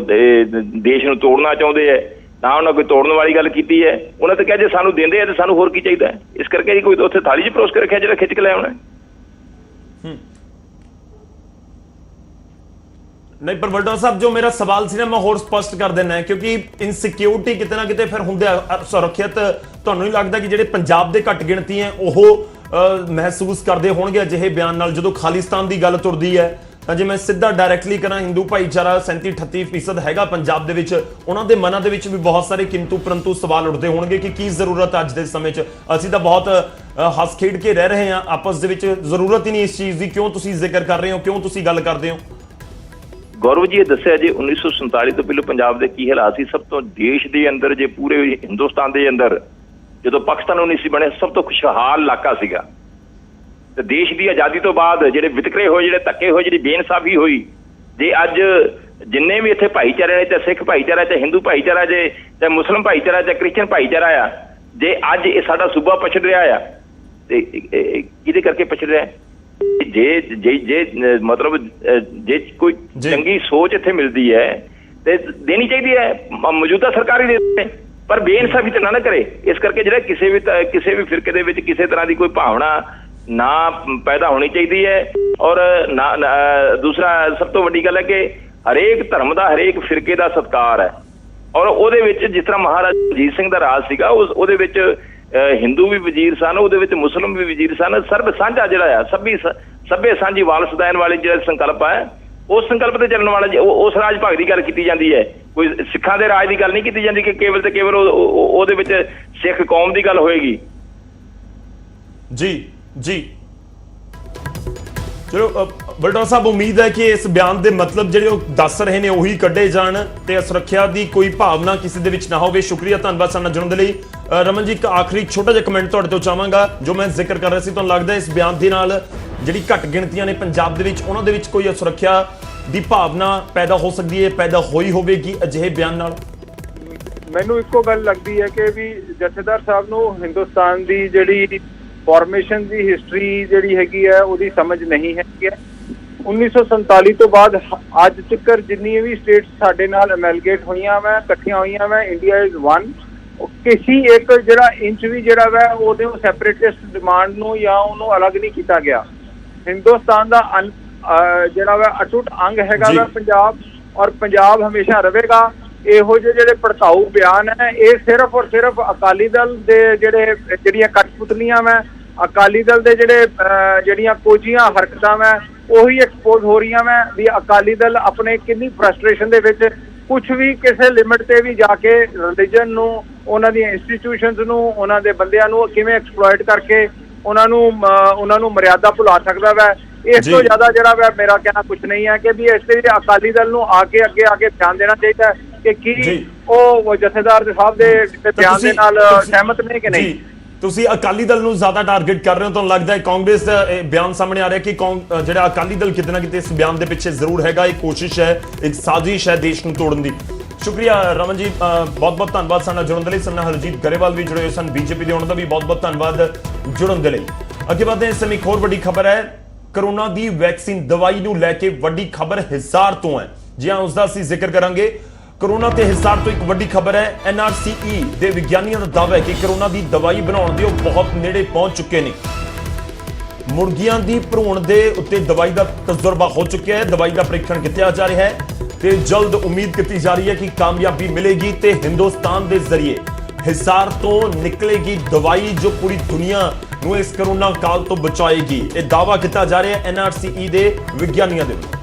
ਦੇਸ਼ ਨੂੰ ਤੋੜਨਾ ਚਾਹੁੰਦੇ ਹੈ, ਨਾ ਉਹਨਾਂ ਕੋਈ ਤੋੜਨ ਵਾਲੀ ਗੱਲ ਕੀਤੀ ਹੈ। ਉਹਨਾਂ ਤੇ ਕਿਹਾ ਜੇ ਸਾਨੂੰ ਦਿੰਦੇ ਆ ਤੇ ਸਾਨੂੰ ਹੋਰ ਕੀ ਚਾਹੀਦਾ ਹੈ। ਇਸ ਕਰਕੇ ਜੀ ਕੋਈ ਉੱਥੇ ਥਾਲੀ 'ਚ ਪਰੋਸ ਕੇ ਰੱਖਿਆ ਜਿਹੜਾ ਖਿੱਚ ਕੇ ਲੈ ਆਉਣਾ। ਨਹੀਂ, ਪਰ ਵਲਟੋਆ ਸਾਹਿਬ, ਜੋ ਮੇਰਾ ਸਵਾਲ ਸੀ ਨਾ ਮੈਂ ਹੋਰ ਸਪਸ਼ਟ ਕਰ ਦੇਣਾ, ਕਿਉਂਕਿ ਇਨਸਿਕਿਉਰਿਟੀ ਕਿਤੇ ਨਾ ਕਿਤੇ ਫਿਰ ਹੁੰਦੇ ਸੁਰੱਖਿਅਤ ਤੁਹਾਨੂੰ ਨਹੀਂ ਲੱਗਦਾ ਕਿ ਜਿਹੜੇ ਪੰਜਾਬ ਦੇ ਘੱਟ ਗਿਣਤੀ ਹੈ ਉਹ ਮਹਿਸੂਸ ਕਰਦੇ ਹੋਣਗੇ ਅਜਿਹੇ ਬਿਆਨ ਨਾਲ? ਜਦੋਂ ਖਾਲਿਸਤਾਨ ਦੀ ਗੱਲ ਤੁਰਦੀ ਹੈ ਤਾਂ ਜੇ ਮੈਂ ਸਿੱਧਾ ਡਾਇਰੈਕਟਲੀ ਕਰਾਂ, ਹਿੰਦੂ ਭਾਈਚਾਰਾ 37-38% ਹੈਗਾ ਪੰਜਾਬ ਦੇ ਵਿੱਚ, ਉਹਨਾਂ ਦੇ ਮਨਾਂ ਦੇ ਵਿੱਚ ਵੀ ਬਹੁਤ ਸਾਰੇ ਕਿੰਤੂ ਪਰੰਤੂ ਸਵਾਲ ਉੱਠਦੇ ਹੋਣਗੇ ਕਿ ਕੀ ਜ਼ਰੂਰਤ ਅੱਜ ਦੇ ਸਮੇਂ 'ਚ, ਅਸੀਂ ਤਾਂ ਬਹੁਤ ਹੱਸ ਖੇਡ ਕੇ ਰਹਿ ਰਹੇ ਹਾਂ ਆਪਸ ਦੇ ਵਿੱਚ, ਜ਼ਰੂਰਤ ਹੀ ਨਹੀਂ ਇਸ ਚੀਜ਼ ਦੀ, ਕਿਉਂ ਤੁਸੀਂ ਜ਼ਿਕਰ ਕਰ ਰਹੇ ਹੋ, ਕਿਉਂ ਤੁਸੀਂ ਗੱਲ ਕਰਦੇ ਹੋ? ਗੌਰਵ ਜੀ, ਇਹ ਦੱਸਿਆ ਜੀ 1947 ਤੋਂ ਪਹਿਲਾਂ ਪੰਜਾਬ ਦੇ ਕੀ ਹਾਲਾਤ ਸੀ। ਸਭ ਤੋਂ ਦੇਸ਼ ਦੇ ਅੰਦਰ, ਜੇ ਪੂਰੇ ਹਿੰਦੁਸਤਾਨ ਦੇ ਅੰਦਰ ਜਦੋਂ ਪਾਕਿਸਤਾਨ ਨਹੀਂ ਸੀ ਬਣਿਆ, ਸਭ ਤੋਂ ਖੁਸ਼ਹਾਲ ਇਲਾਕਾ ਸੀਗਾ। ਤੇ ਦੇਸ਼ ਦੀ ਆਜ਼ਾਦੀ ਤੋਂ ਬਾਅਦ ਜਿਹੜੇ ਵਿਤਕਰੇ ਹੋਏ, ਜਿਹੜੇ ਧੱਕੇ ਹੋਏ, ਜਿਹੜੀ ਬੇਇਨਸਾਫੀ ਹੋਈ, ਜੇ ਅੱਜ ਜਿੰਨੇ ਵੀ ਇੱਥੇ ਭਾਈਚਾਰੇ ਨੇ, ਚਾਹੇ ਸਿੱਖ ਭਾਈਚਾਰਾ, ਚਾਹੇ ਹਿੰਦੂ ਭਾਈਚਾਰਾ, ਚਾਹੇ ਮੁਸਲਿਮ ਭਾਈਚਾਰਾ, ਚਾਹੇ ਕ੍ਰਿਸਚਨ ਭਾਈਚਾਰਾ ਆ, ਜੇ ਅੱਜ ਇਹ ਸਾਡਾ ਸੂਬਾ ਪਛੜ ਰਿਹਾ ਆ ਤੇ ਕਿਹਦੇ ਕਰਕੇ ਪਛੜ ਰਿਹਾ? ਜੇ ਮਤਲਬ ਜੇ ਕੋਈ ਚੰਗੀ ਸੋਚ ਇੱਥੇ ਮਿਲਦੀ ਹੈ ਤੇ ਦੇਣੀ ਚਾਹੀਦੀ ਹੈ, ਮੌਜੂਦਾ ਸਰਕਾਰ ਹੀ ਦੇ, ਪਰ ਬੇਇਨਸਾਫੀ ਤੇ ਨਾ ਕਰੇ। ਇਸ ਕਰਕੇ ਜਿਹੜਾ ਕਿਸੇ ਵੀ ਫਿਰਕੇ ਦੇ ਵਿੱਚ ਕਿਸੇ ਤਰ੍ਹਾਂ ਦੀ ਕੋਈ ਭਾਵਨਾ ਨਾ ਪੈਦਾ ਹੋਣੀ ਚਾਹੀਦੀ ਹੈ। ਔਰ ਦੂਸਰਾ ਸਭ ਤੋਂ ਵੱਡੀ ਗੱਲ ਹੈ ਕਿ ਹਰੇਕ ਧਰਮ ਦਾ, ਹਰੇਕ ਫਿਰਕੇ ਦਾ ਸਤਿਕਾਰ ਹੈ ਔਰ ਉਹਦੇ ਵਿੱਚ ਜਿਸ ਤਰ੍ਹਾਂ ਮਹਾਰਾਜਾ ਰਣਜੀਤ ਸਿੰਘ ਦਾ ਰਾਜ ਸੀਗਾ, ਉਹਦੇ ਵਿੱਚ ਹਿੰਦੂ ਵੀ ਵਜ਼ੀਰ ਸਨ, ਉਹਦੇ ਵਿੱਚ ਮੁਸਲਿਮ ਵੀ ਵਜ਼ੀਰ ਸਨ। ਸਰਬ ਸਾਂਝਾ ਜਿਹੜਾ ਆ ਸਭੇ ਸਾਂਝੀ ਵਾਲਸਦਾਨ ਵਾਲੀ ਜਿਹੜਾ ਸੰਕਲਪ ਹੈ, ਉਸ ਸੰਕਲਪ ਤੇ ਚੱਲਣ ਵਾਲਾ ਉਸ ਰਾਜ ਭਾਗ ਦੀ ਗੱਲ ਕੀਤੀ ਜਾਂਦੀ ਹੈ। ਕੋਈ ਸਿੱਖਾਂ ਦੇ ਰਾਜ ਦੀ ਗੱਲ ਨਹੀਂ ਕੀਤੀ ਜਾਂਦੀ ਕਿ ਕੇਵਲ ਤੇ ਕੇਵਲ ਉਹਦੇ ਵਿੱਚ ਸਿੱਖ ਕੌਮ ਦੀ ਗੱਲ ਹੋਏਗੀ। ਜੀ ਚਲੋ ਵਲਟੋਆ ਸਾਹਿਬ, ਉਮੀਦ ਹੈ ਕਿ ਇਸ ਬਿਆਨ ਦੇ ਮਤਲਬ ਜਿਹੜੇ ਉਹ ਦੱਸ ਰਹੇ ਨੇ ਉਹੀ ਕੱਢੇ ਜਾਣ ਤੇ ਸੁਰੱਖਿਆ ਦੀ ਕੋਈ ਭਾਵਨਾ ਕਿਸੇ ਦੇ ਵਿੱਚ ਨਾ ਹੋਵੇ। ਸ਼ੁਕਰੀਆ, ਧੰਨਵਾਦ ਸਾਡੇ ਨਾਲ ਜੁੜਨ ਦੇ ਲਈ। ਰਮਨ ਜੀ, ਇੱਕ ਆਖਰੀ ਛੋਟਾ ਜਿਹਾ ਕਮੈਂਟ ਤੁਹਾਡੇ ਤੋਂ ਚਾਹਾਂਗਾ। ਜੋ ਮੈਂ ਜ਼ਿਕਰ ਕਰ ਰਿਹਾ ਸੀ, ਤੁਹਾਨੂੰ ਲੱਗਦਾ ਇਸ ਬਿਆਨ ਦੇ ਨਾਲ ਜਿਹੜੀ ਘੱਟ ਗਿਣਤੀਆਂ ਨੇ ਪੰਜਾਬ ਦੇ ਵਿੱਚ, ਉਹਨਾਂ ਦੇ ਵਿੱਚ ਕੋਈ ਸੁਰੱਖਿਆ ਦੀ ਭਾਵਨਾ ਪੈਦਾ ਹੋ ਸਕਦੀ ਹੈ, ਪੈਦਾ ਹੋਈ ਹੋਵੇਗੀ ਅਜਿਹੇ ਬਿਆਨ ਨਾਲ? ਮੈਨੂੰ ਇੱਕੋ ਗੱਲ ਲੱਗਦੀ ਹੈ ਕਿ ਵੀ ਜਥੇਦਾਰ ਸਾਹਿਬ ਨੂੰ ਹਿੰਦੁਸਤਾਨ ਦੀ ਜਿਹੜੀ ਫਾਰਮੇਸ਼ਨ ਦੀ ਹਿਸਟਰੀ ਜਿਹੜੀ ਹੈਗੀ ਹੈ ਉਹਦੀ ਸਮਝ ਨਹੀਂ ਹੈਗੀ ਹੈ। 1947 ਤੋਂ ਬਾਅਦ ਅੱਜ ਤੱਕ ਜਿੰਨੀਆਂ ਵੀ ਸਟੇਟਸ ਸਾਡੇ ਨਾਲ ਅਮੈਲਗੇਟ ਹੋਈਆਂ ਵਾ, ਇਕੱਠੀਆਂ ਹੋਈਆਂ ਵਾ, ਇੰਡੀਆ ਇਜ਼ ਵਨ। ਕਿਸੇ ਇੱਕ ਜਿਹੜਾ ਇੰਚ ਵੀ ਜਿਹੜਾ ਵਾ ਉਹਦੇ ਸੈਪਰੇਟਿਸਟ ਡਿਮਾਂਡ ਨੂੰ ਜਾਂ ਉਹਨੂੰ ਅਲੱਗ ਨਹੀਂ ਕੀਤਾ ਗਿਆ। ਹਿੰਦੁਸਤਾਨ ਦਾ ਜਿਹੜਾ ਵਾ ਅਟੁੱਟ ਅੰਗ ਹੈਗਾ ਵਾ ਪੰਜਾਬ, ਔਰ ਪੰਜਾਬ ਹਮੇਸ਼ਾ ਰਹੇਗਾ। ਇਹੋ ਜਿਹੇ ਜਿਹੜੇ ਭੜਕਾਊ ਬਿਆਨ ਹੈ ਇਹ ਸਿਰਫ ਔਰ ਸਿਰਫ ਅਕਾਲੀ ਦਲ ਦੇ ਜਿਹੜੀਆਂ ਕਠਪੁਤਲੀਆਂ ਵਾ, ਅਕਾਲੀ ਦਲ ਦੇ ਜਿਹੜੀਆਂ ਕੋਝੀਆਂ ਹਰਕਤਾਂ ਵਾ ਉਹੀ ਐਕਸਪੋਜ਼ ਹੋ ਰਹੀਆਂ ਵਾ ਵੀ ਅਕਾਲੀ ਦਲ ਆਪਣੇ ਕਿੰਨੀ ਫਰਸਟ੍ਰੇਸ਼ਨ ਦੇ ਵਿੱਚ ਕੁਛ ਵੀ ਕਿਸੇ ਲਿਮਿਟ ਤੇ ਵੀ ਜਾ ਕੇ ਰਿਲੀਜਨ ਨੂੰ, ਉਹਨਾਂ ਦੀਆਂ ਇੰਸਟੀਟਿਊਸ਼ਨਸ ਨੂੰ, ਉਹਨਾਂ ਦੇ ਬੰਦਿਆਂ ਨੂੰ ਕਿਵੇਂ ਐਕਸਪਲੋਇਟ ਕਰਕੇ ਉਹਨਾਂ ਨੂੰ ਮਰਿਆਦਾ ਭੁਲਾ ਸਕਦਾ ਵਾ। ਇਸ ਤੋਂ ਜ਼ਿਆਦਾ ਜਿਹੜਾ ਵਾ ਮੇਰਾ ਕਹਿਣਾ ਕੁਝ ਨਹੀਂ ਹੈ ਕਿ ਵੀ ਇਸ ਤੇ ਅਕਾਲੀ ਦਲ ਨੂੰ ਅੱਗੇ ਧਿਆਨ ਦੇਣਾ ਚਾਹੀਦਾ ਹੈ ਕਿ ਕੀ ਉਹ ਜਥੇਦਾਰ ਦੇ ਸਾਹਿਬ ਦੇ ਬਿਆਨ ਦੇ ਨਾਲ ਸਹਿਮਤ ਨੇ ਕਿ ਨਹੀਂ। ਤੁਸੀਂ ਅਕਾਲੀ ਦਲ ਨੂੰ ਜ਼ਿਆਦਾ ਟਾਰਗੇਟ ਕਰ ਰਹੇ ਹੋ, ਤੁਹਾਨੂੰ ਲੱਗਦਾ ਹੈ ਕਾਂਗਰਸ ਦਾ ਇਹ ਬਿਆਨ ਸਾਹਮਣੇ ਆ ਰਿਹਾ ਕਿ ਜਿਹੜਾ ਅਕਾਲੀ ਦਲ ਕਿਤੇ ਨਾ ਕਿਤੇ ਇਸ ਬਿਆਨ ਦੇ ਪਿੱਛੇ ਜ਼ਰੂਰ ਹੈਗਾ, ਇੱਕ ਕੋਸ਼ਿਸ਼ ਹੈ, ਇੱਕ ਸਾਜ਼ਿਸ਼ ਹੈ ਦੇਸ਼ ਨੂੰ ਤੋੜਨ ਦੀ। ਸ਼ੁਕਰੀਆ ਰਮਨ ਜੀ, ਬਹੁਤ ਬਹੁਤ ਧੰਨਵਾਦ ਸਾਡੇ ਨਾਲ ਜੁੜਨ ਦੇ ਲਈ। ਸਾਡੇ ਨਾਲ ਹਰਜੀਤ ਗਰੇਵਾਲ ਵੀ ਜੁੜੇ ਹੋਏ ਸਨ ਬੀਜੇਪੀ ਦੇ, ਉਹਨਾਂ ਦਾ ਵੀ ਬਹੁਤ ਬਹੁਤ ਧੰਨਵਾਦ ਜੁੜਨ ਦੇ ਲਈ। ਅੱਗੇ ਵਧਦੇ ਹਾਂ, ਇਸ ਸਮੇਂ ਇੱਕ ਹੋਰ ਵੱਡੀ ਖਬਰ ਹੈ, ਕਰੋਨਾ ਦੀ ਵੈਕਸੀਨ ਦਵਾਈ ਨੂੰ ਲੈ ਕੇ ਵੱਡੀ ਖਬਰ ਹਿਸਾਰ ਤੋਂ ਹੈ। ਜੀ ਹਾਂ, ਉਸ ਦਾ ਅਸੀਂ ਜ਼ਿਕਰ ਕਰਾਂਗੇ। ਕਰੋਨਾ ਤੇ ਹਿਸਾਰ ਤੋਂ ਇੱਕ ਵੱਡੀ ਖਬਰ ਹੈ। NRCE ਦੇ ਵਿਗਿਆਨੀਆਂ ਦਾ ਦਾਅਵਾ ਹੈ ਕਿ ਕਰੋਨਾ ਦੀ ਦਵਾਈ ਬਣਾਉਣ ਦੇ ਉਹ ਬਹੁਤ ਨੇੜੇ ਪਹੁੰਚ ਚੁੱਕੇ ਨੇ। ਮੁਰਗੀਆਂ ਦੀ ਭਰੂਣ ਦੇ ਉੱਤੇ ਦਵਾਈ ਦਾ ਤਜਰਬਾ ਹੋ ਚੁੱਕਿਆ ਹੈ, ਦਵਾਈ ਦਾ ਪ੍ਰੀਖਣ ਕੀਤਾ ਜਾ ਰਿਹਾ ਹੈ ਤੇ ਜਲਦ ਉਮੀਦ ਕੀਤੀ ਜਾ ਰਹੀ ਹੈ ਕਿ ਕਾਮਯਾਬੀ ਮਿਲੇਗੀ ਤੇ ਹਿੰਦੁਸਤਾਨ ਦੇ ਜ਼ਰੀਏ ਹਿਸਾਰ ਤੋਂ ਨਿਕਲੇਗੀ ਦਵਾਈ ਜੋ ਪੂਰੀ ਦੁਨੀਆ ਨੂੰ ਇਸ ਕਰੋਨਾ ਕਾਲ ਤੋਂ ਬਚਾਏਗੀ। ਇਹ ਦਾਅਵਾ ਕੀਤਾ ਜਾ ਰਿਹਾ ਹੈ NRCE ਦੇ ਵਿਗਿਆਨੀਆਂ ਦੇ ਵੱਲੋਂ।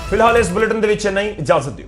ਫਿਲਹਾਲ ਇਸ ਬੁਲੇਟਿਨ ਦੇ ਵਿੱਚ ਨਹੀਂ, ਇਜਾਜ਼ਤ ਦਿਓ।